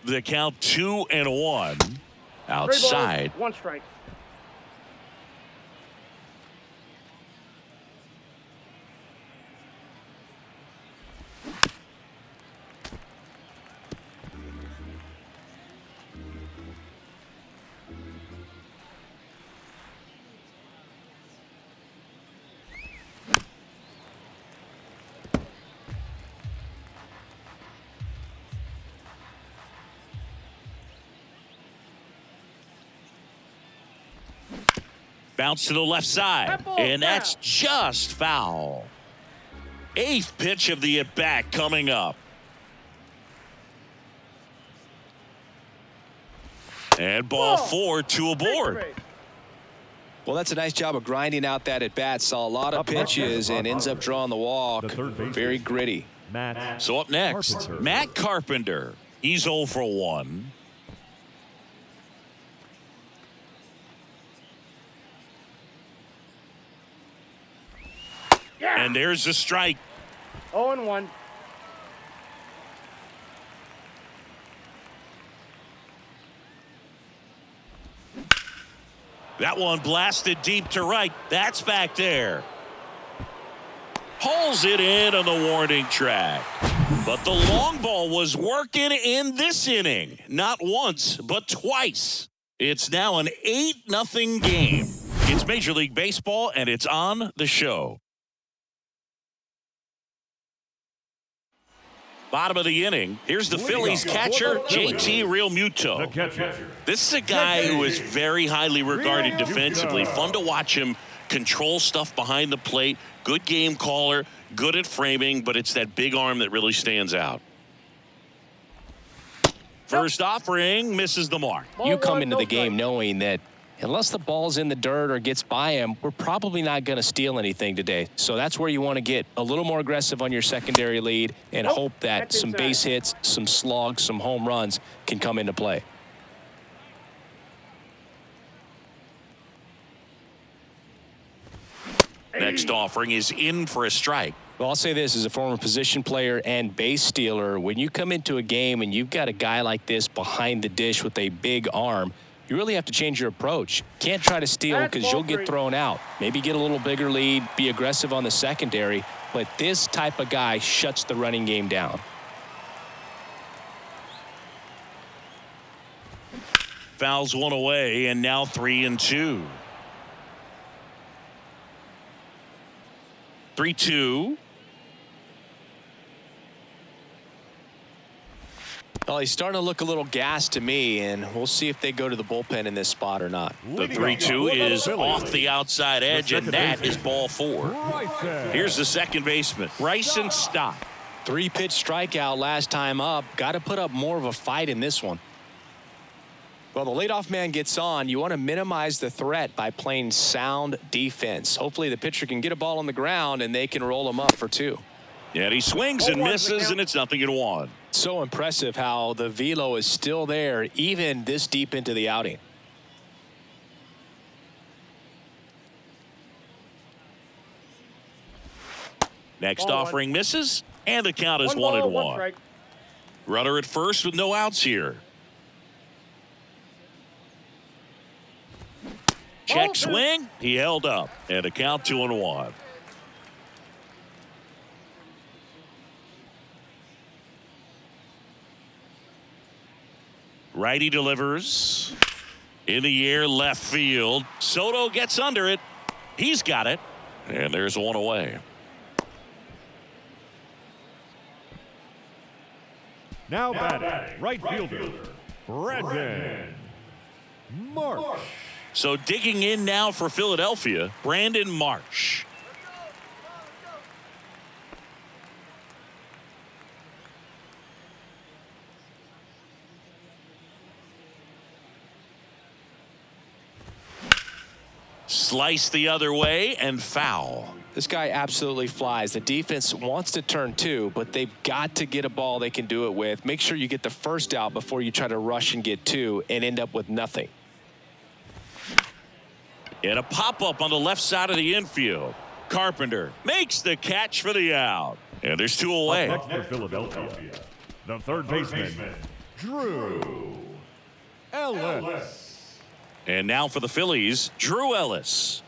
The count 2-1. 3 balls, Outside. 1 strike. Bounce to the left side. That ball And foul. that's just foul. 8th pitch of the at-bat coming up. And ball Ball. 4, 2 aboard. Victory. Well, that's a nice job of grinding out that at-bat. Saw a lot of Up next, pitches and ends up drawing the walk. The third baseman. Very gritty. Matt. So up next, Carpenter. Matt Carpenter. He's 0 for 1. Yeah. And there's the strike. 0-1. That one blasted deep to right. That's back there. Hauls it in on the warning track. But the long ball was working in this inning. Not once, but twice. It's now an 8-0 game. It's Major League Baseball, and it's on the show. Bottom of the inning. Here's the Phillies catcher, JT Realmuto. The catcher. This is a guy who is very highly regarded defensively. Fun to watch him control stuff behind the plate. Good game caller, good at framing, but it's that big arm that really stands out. First offering misses the mark. You Ball come 1, into no the game strike. knowing that unless the ball's in the dirt or gets by him, we're probably not going to steal anything today. So that's where you want to get a little more aggressive on your secondary lead and Nope, hope that that's some inside. base hits, some slugs, some home runs can come into play. Next offering is in for a strike. Well, I'll say this as a former position player and base stealer, when you come into a game and you've got a guy like this behind the dish with a big arm, you really have to change your approach. Can't try to steal That's because ball you'll get 3. thrown out. Maybe get a little bigger lead, be aggressive on the secondary, but this type of guy shuts the running game down. Fouls one away, and now 3-2. 3-2. Well, he's starting to look a little gassed to me, and we'll see if they go to the bullpen in this spot or not. The 3-2 is off the outside edge, and that is ball 4. Here's the second baseman, Bryson Stott. 3-pitch strikeout last time up. Got to put up more of a fight in this one. Well, the leadoff man gets on. You want to minimize the threat by playing sound defense. Hopefully the pitcher can get a ball on the ground and they can roll him up for 2. Yeah, and he swings and misses, and it's 0-1. So impressive how the velo is still there even this deep into the outing. Next Ball offering misses, and the count is 1-1. Runner at first with no outs here. Check swing. He held up, and a count 2-1. Righty delivers. In the air, left field. Soto gets under it. He's got it. And there's one away. Now batting, right fielder, Brandon Marsh. So digging in now for Philadelphia, Brandon Marsh. Slice the other way and foul. This guy absolutely flies. The defense wants to turn 2, but they've got to get a ball they can do it with. Make sure you get the first out before you try to rush and get 2 and end up with nothing. And a pop-up on the left side of the infield. Carpenter makes the catch for the out. And there's 2 away. Next for Philadelphia, the third baseman, Drew Ellis. And now for the Phillies, Drew Ellis.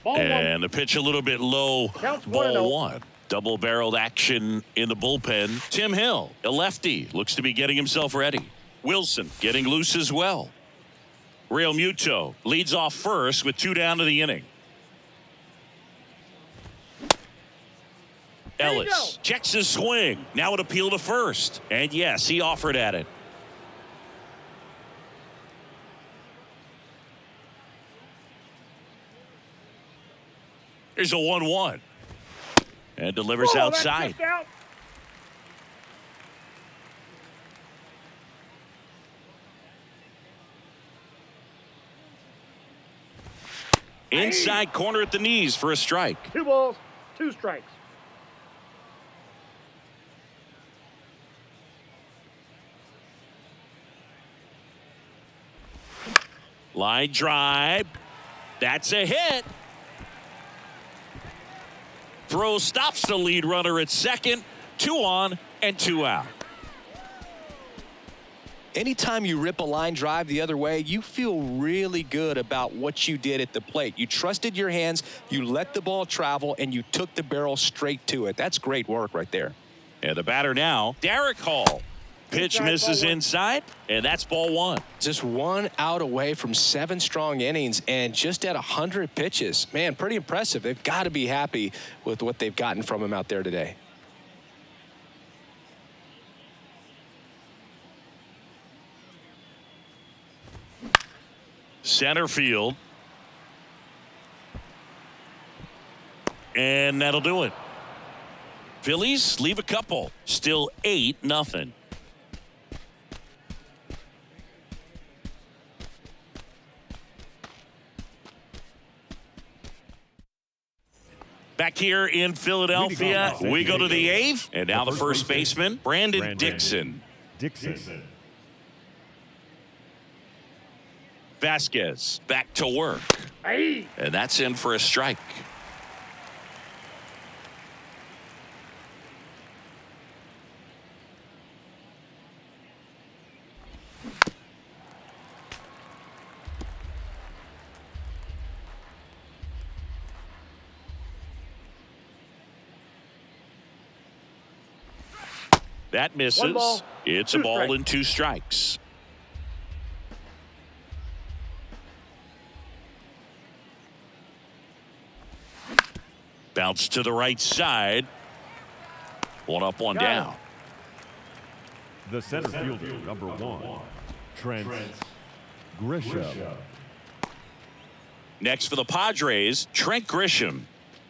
And the pitch a little bit low. Counts Ball 1-0. 1. Double-barreled action in the bullpen. Tim Hill, a lefty, looks to be getting himself ready. Wilson getting loose as well. Real Muto leads off first with 2 down to the inning. Ellis checks his swing. Now an appeal to first. And yes, he offered at it. There's a 1-1. And delivers outside. Inside corner at the knees for a strike. 2 balls, 2 strikes. Line drive. That's a hit. Throw stops the lead runner at second. 2 on and 2 out. Anytime you rip a line drive the other way, you feel really good about what you did at the plate. You trusted your hands, you let the ball travel, and you took the barrel straight to it. That's great work right there. And the batter now, Derek Hall. Pitch misses inside, and that's ball 1. Just 1 out away from 7 strong innings and just at 100 pitches. Man, pretty impressive. They've got to be happy with what they've gotten from him out there today. Center field. And that'll do it. Phillies leave a couple. Still 8-0. Back here in Philadelphia, we go to the 8th. And now the first baseman, Brandon Dixon. Vasquez back to work. And that's in for a strike. That misses. 1 ball, It's 2 a ball strikes. and 2 strikes. Bounce to the right side. 1 up, 1 down. The center fielder, number 1, Trent Grisham. Next for the Padres, Trent Grisham.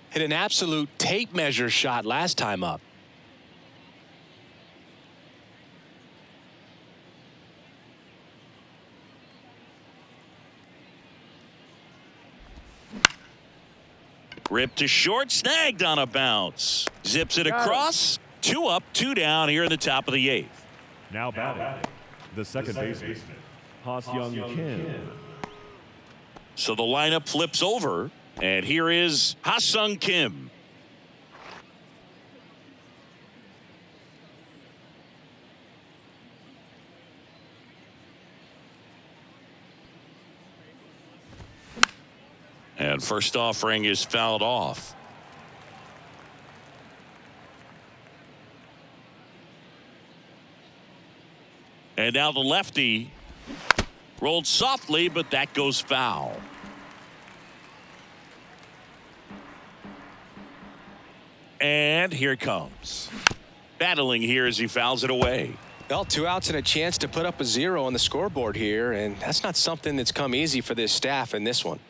Hit an absolute tape measure shot last time up. Ripped to short, snagged on a bounce. Zips it across. 2 up, 2 down here in the top of the 8th. Now batting, the second baseman, Ha-Seong Kim. So the lineup flips over, and here is Ha-Seong Kim. And first offering is fouled off. And now the lefty rolled softly, but that goes foul. And here it comes. Battling here as he fouls it away. Well, 2 outs and a chance to put up a 0 on the scoreboard here, and that's not something that's come easy for this staff in this one.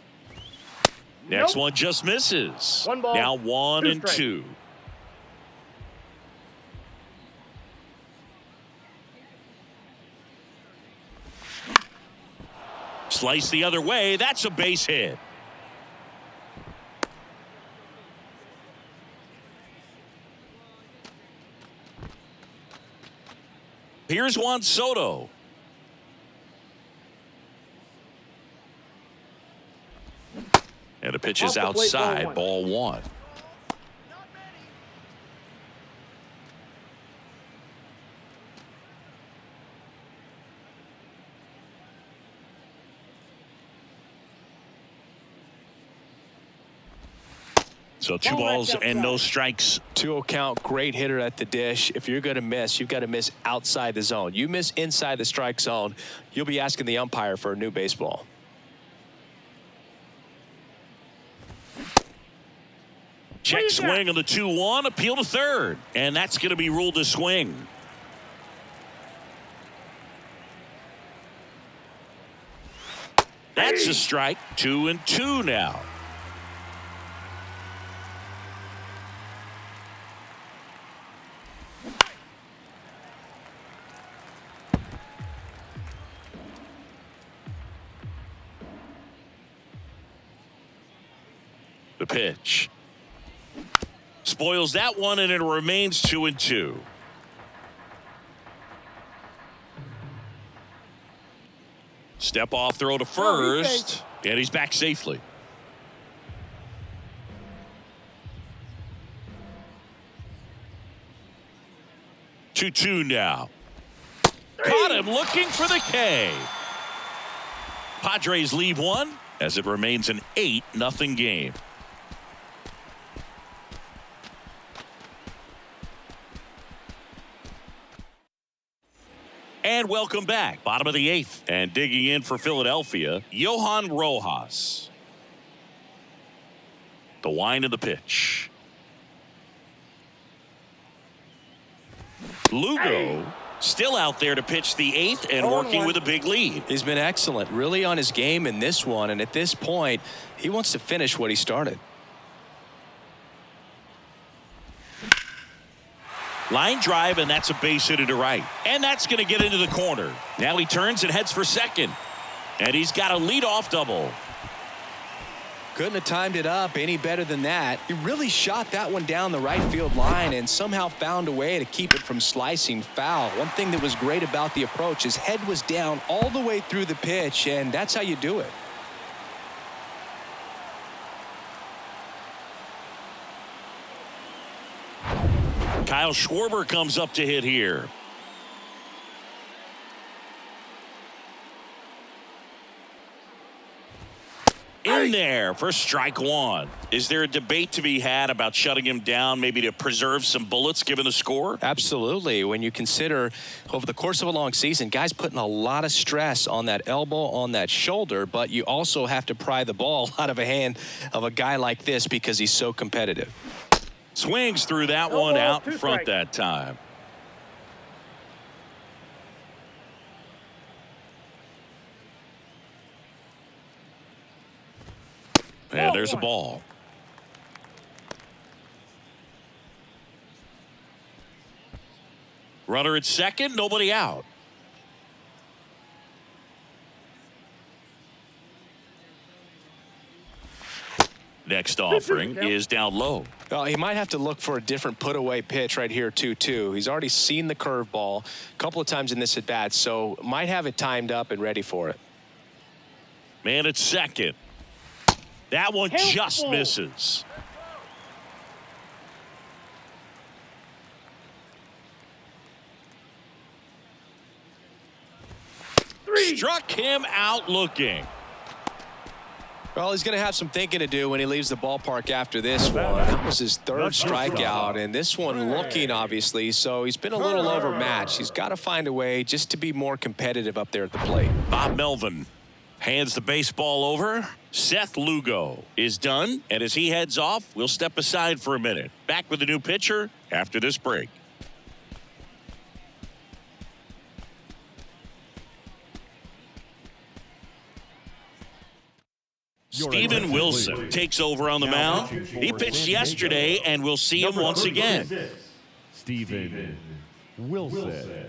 Next one just misses. 1 ball, now 1 2 and strikes. 2. Slice the other way. That's a base hit. Here's Juan Soto. And the pitch is Off the plate, outside, ball 1. ball 1. So 2 balls and no strikes. 2-0 count, great hitter at the dish. If you're going to miss, you've got to miss outside the zone. You miss inside the strike zone, you'll be asking the umpire for a new baseball. Check swing on the 2-1, appeal to third. And that's going to be ruled a swing. That's a strike. 2-2 now. The pitch. Spoils that one, and it remains 2-2. Step off throw to first, and he's back safely. Two now. Caught him looking for the K. Padres leave one as it remains an 8-0 game. And welcome back. Bottom of the 8th. And digging in for Philadelphia, Johan Rojas. The wind of the pitch. Lugo still out there to pitch the 8th and working with a big lead. He's been excellent, really on his game in this one. And at this point, he wants to finish what he started. Line drive, and that's a base hit to right. And that's going to get into the corner. Now he turns and heads for second. And he's got a leadoff double. Couldn't have timed it up any better than that. He really shot that one down the right field line and somehow found a way to keep it from slicing foul. One thing that was great about the approach, his head was down all the way through the pitch, and that's how you do it. Kyle Schwarber comes up to hit here. In there for strike one. Is there a debate to be had about shutting him down, maybe to preserve some bullets given the score? Absolutely. When you consider over the course of a long season, guys putting a lot of stress on that elbow, on that shoulder, but you also have to pry the ball out of a hand of a guy like this because he's so competitive. Swings through that one out in front that time. And there's a ball. Runner at second, nobody out. Next offering is down low. Well, he might have to look for a different put-away pitch right here, 2-2. He's already seen the curveball a couple of times in this at-bat, so might have it timed up and ready for it. Man at second. That one just misses. Struck him out looking. Well, he's going to have some thinking to do when he leaves the ballpark after this one. That was his third strikeout, and this one looking, obviously, so he's been a little overmatched. He's got to find a way just to be more competitive up there at the plate. Bob Melvin hands the baseball over. Seth Lugo is done, and as he heads off, we'll step aside for a minute. Back with a new pitcher after this break. Steven Wilson takes over on the mound. He pitched yesterday, and we'll see him once again. Steven Wilson.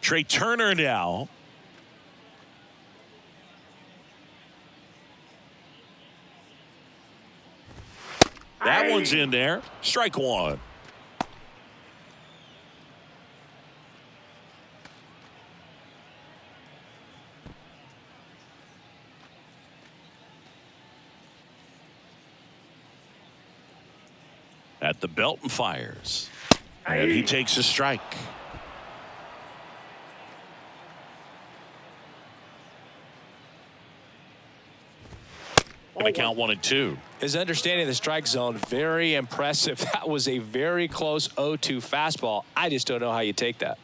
Trey Turner now. That one's in there. Strike one. At the belt and fires. And he takes a strike. Going to count 1-2. His understanding of the strike zone, very impressive. That was a very close 0-2 fastball. I just don't know how you take that.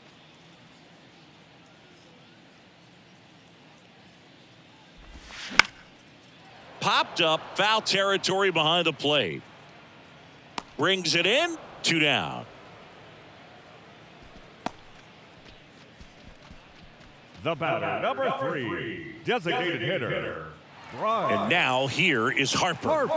Popped up, foul territory behind the plate. Brings it in, 2 down. The batter, number 3, designated hitter. And now here is Harper.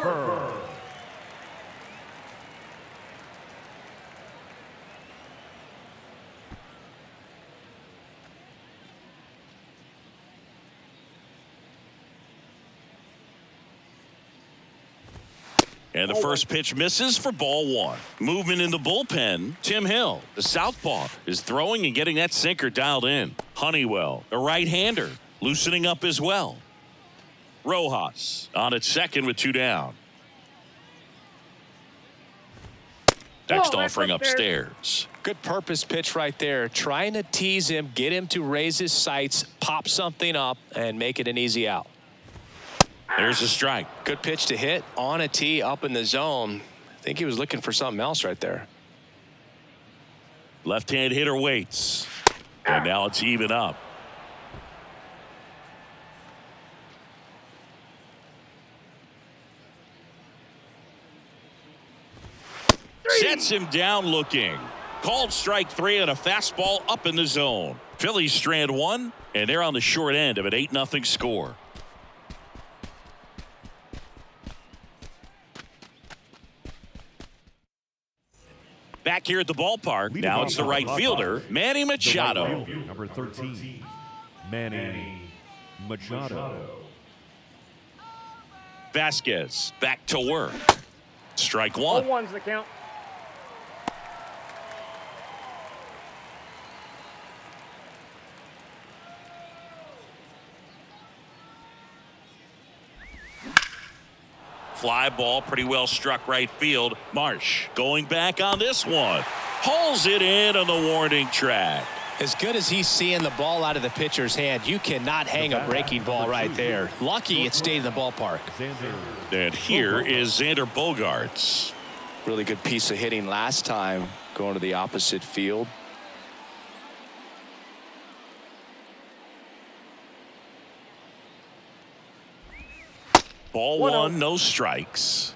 And the first pitch misses for ball one. Movement in the bullpen. Tim Hill, the southpaw, is throwing and getting that sinker dialed in. Honeywell, a right-hander, loosening up as well. Rojas on at second with 2 down. Next offering upstairs. Good purpose pitch right there. Trying to tease him, get him to raise his sights, pop something up, and make it an easy out. There's a strike. Good pitch to hit on a tee up in the zone. I think he was looking for something else right there. Left-hand hitter waits. And now it's even up. Sets him down looking. Called strike 3 on a fastball up in the zone. Phillies strand 1, and they're on the short end of an 8-0 score. Back here at the ballpark, now it's the right fielder, Manny Machado. Number 13, Manny Machado. Vasquez back to work. Strike 1. 0-1's the count. Fly ball pretty well struck right field. Marsh going back on this one. Hauls it in on the warning track. As good as he's seeing the ball out of the pitcher's hand, you cannot hang a breaking ball right there. Lucky it stayed in the ballpark. And here is Xander Bogaerts. Really good piece of hitting last time, going to the opposite field. Ball 1, no strikes.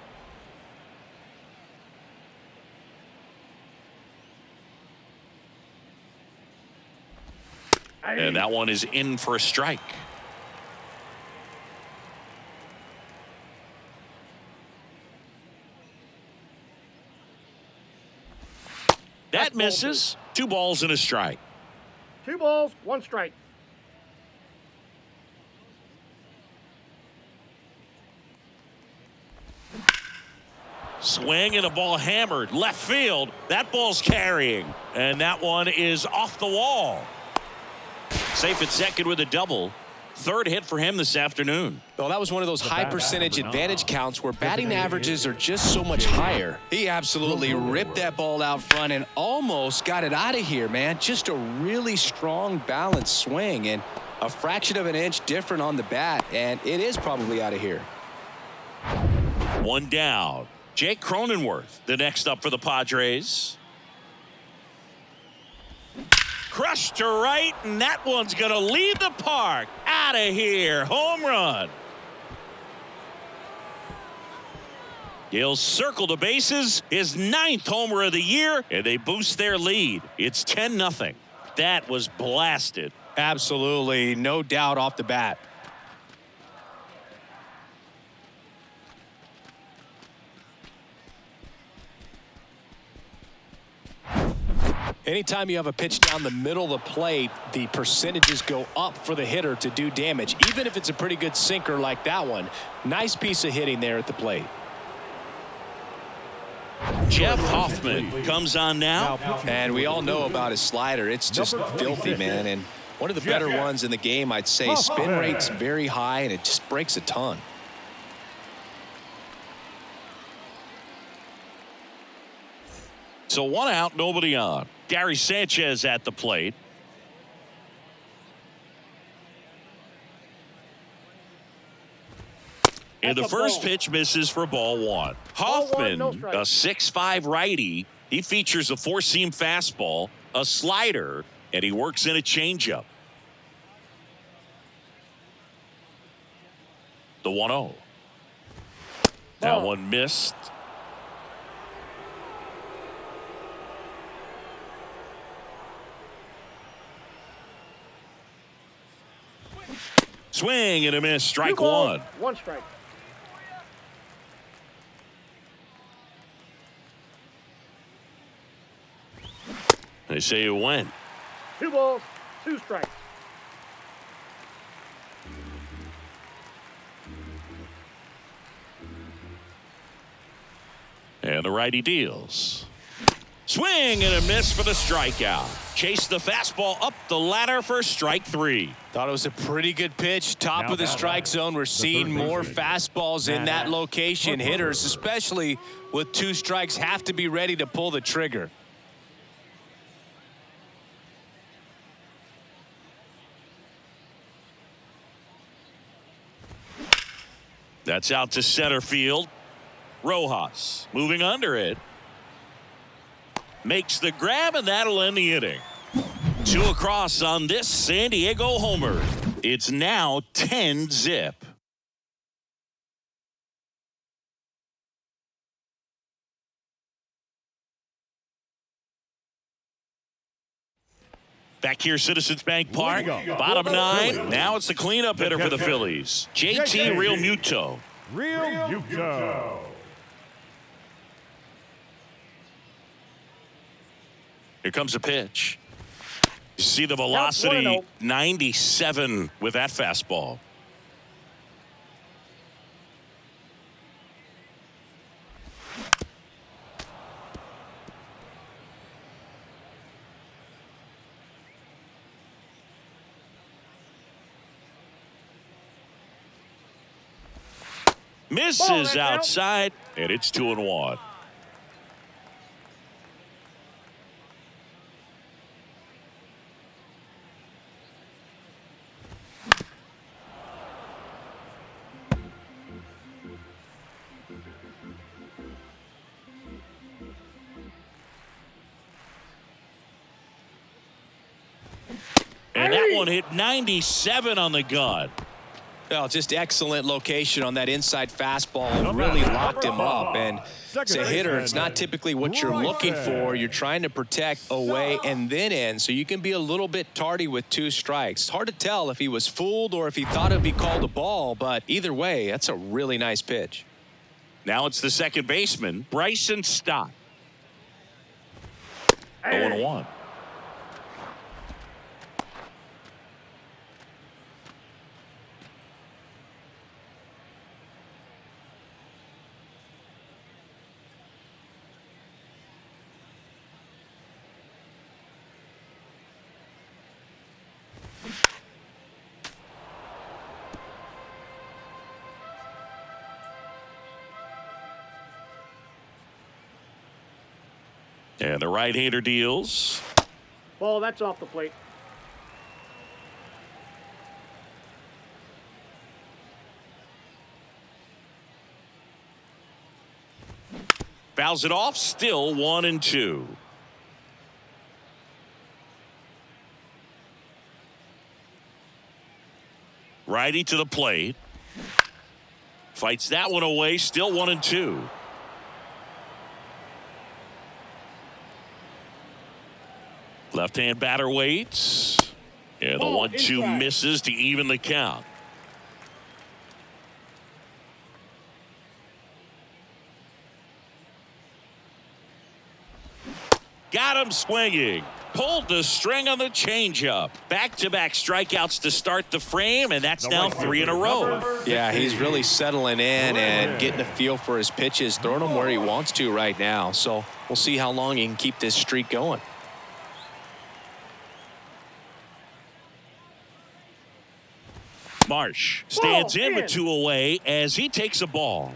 And that one is in for a strike. That misses. 2 balls and a strike. 2 balls, 1 strike. Swing and a ball hammered left field. That ball's carrying, and that one is off the wall. Safe at second with a double. 3rd hit for him this afternoon. Well, that was one of those high percentage advantage counts where batting averages are just so much higher. He absolutely ripped that ball out front and almost got it out of here, man. Just a really strong, balanced swing and a fraction of an inch different on the bat, and it is probably out of here. 1 down. Jake Cronenworth, the next up for the Padres. Crushed to right, and that one's going to leave the park. Out of here. Home run. He'll circle the bases. His 9th homer of the year, and they boost their lead. It's 10-0. That was blasted. Absolutely, no doubt off the bat. Anytime you have a pitch down the middle of the plate, the percentages go up for the hitter to do damage, even if it's a pretty good sinker like that one. Nice piece of hitting there at the plate. Jeff Hoffman comes on now. And we all know about his slider. It's just filthy, man. And one of the better ones in the game, I'd say. Spin rate's very high, and it just breaks a ton. So 1 out, nobody on. Gary Sanchez at the plate. And the first pitch misses for ball 1. Hoffman, no strike. a 6'5" righty. He features a 4-seam fastball, a slider, and he works in a changeup. The 1-0. That one missed. Swing and a miss. Strike 1. 1 strike. They say you went. 2 balls, 2 strikes. And the righty deals. Swing and a miss for the strikeout. Chase the fastball up the ladder for strike 3. Thought it was a pretty good pitch. Top of the strike zone. We're seeing more fastballs in that location. Hitters, especially with 2 strikes, have to be ready to pull the trigger. That's out to center field. Rojas moving under it. Makes the grab, and that'll end the inning. 2 across on this San Diego homer. It's now 10-0. Back here, Citizens Bank Park. Bottom 9. Now it's the cleanup hitter for the Phillies. JT Real Muto. Here comes a pitch. You see the velocity, 97 with that fastball. Misses outside, and it's 2-1. And that one hit 97 on the gun. Well, just excellent location on that inside fastball. Really locked him up. And as a hitter, it's not typically what you're looking for. You're trying to protect away and then in, so you can be a little bit tardy with 2 strikes. It's hard to tell if he was fooled or if he thought it would be called a ball, but either way, that's a really nice pitch. Now it's the second baseman, Bryson Stott. 0-1. And the right-hander deals. Ball, that's off the plate. Fouls it off, still 1-2. Righty to the plate. Fights that one away, still 1-2. Left-hand batter waits. And the 1-2 misses to even the count. Got him swinging. Pulled the string on the changeup. Back-to-back strikeouts to start the frame, and that's now 3 in a row. Yeah, he's really settling in and getting a feel for his pitches, throwing them where he wants to right now. So we'll see how long he can keep this streak going. Marsh stands in with 2 away as he takes a ball.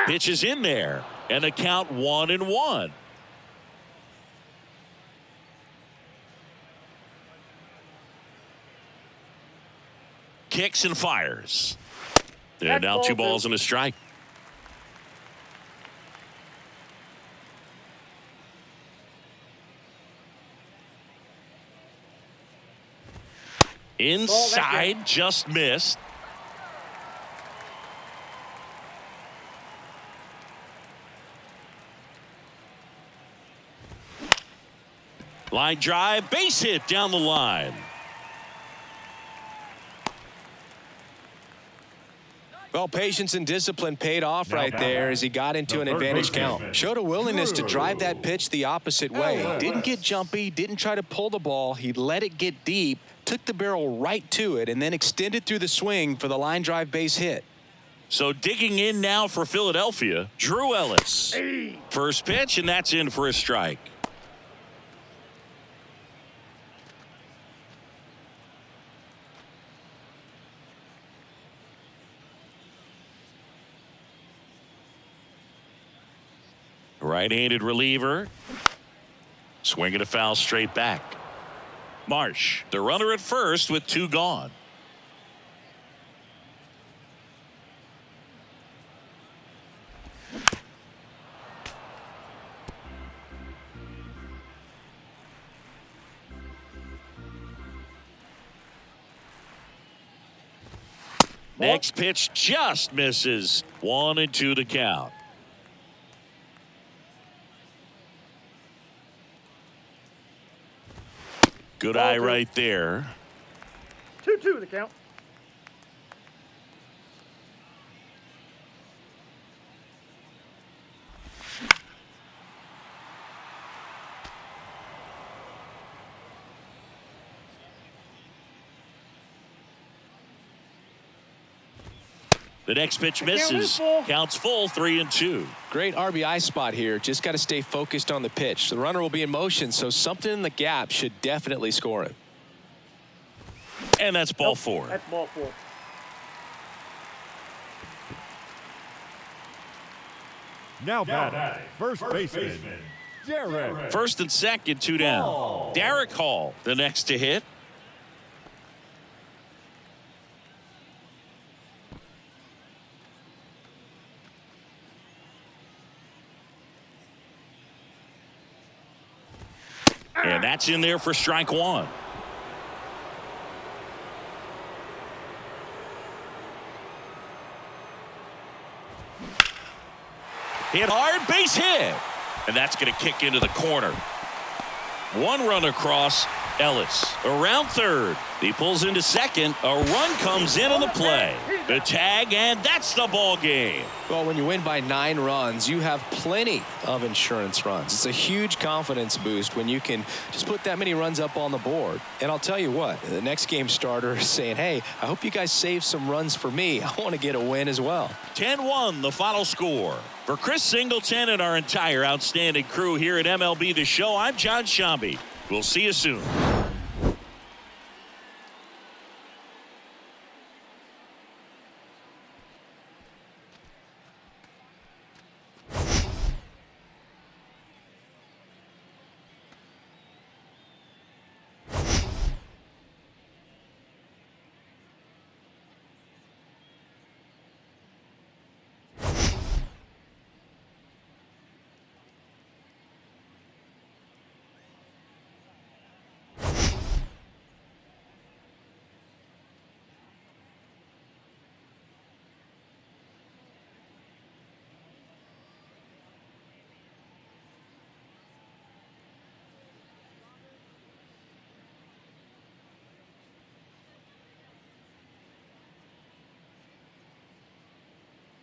Pitch is in there, and the count 1-1. Kicks and fires. And now 2 balls and a strike. Inside, just missed. Line drive, base hit down the line. Well, patience and discipline paid off right there as he got into an advantage count. Showed a willingness to drive that pitch the opposite way. Didn't get jumpy, didn't try to pull the ball. He let it get deep, took the barrel right to it, and then extended through the swing for the line drive base hit. So digging in now for Philadelphia, Drew Ellis. First pitch, and that's in for a strike. Right-handed reliever. Swinging a foul straight back. Marsh, the runner at first with 2 gone. Next pitch just misses. 1-2 to count. Good eye right there. 2-2 the count. The next pitch misses. Counts full, 3-2. Great RBI spot here. Just got to stay focused on the pitch. The runner will be in motion, so something in the gap should definitely score him. And that's ball 4. That's ball 4. Now batting, first baseman, Derek. First and second, 2 down. Derek Hall, the next to hit. And that's in there for strike one. Hit hard, base hit. And that's going to kick into the corner. One run across. Ellis around third. He pulls into second. A run comes in on the play. The tag, and that's the ball game. Well, when you win by 9 runs, you have plenty of insurance runs. It's a huge confidence boost when you can just put that many runs up on the board. And I'll tell you what, the next game starter is saying, hey, I hope you guys save some runs for me. I want to get a win as well. 10-1, the final score. For Chris Singleton and our entire outstanding crew here at MLB The Show, I'm John Shambi. We'll see you soon.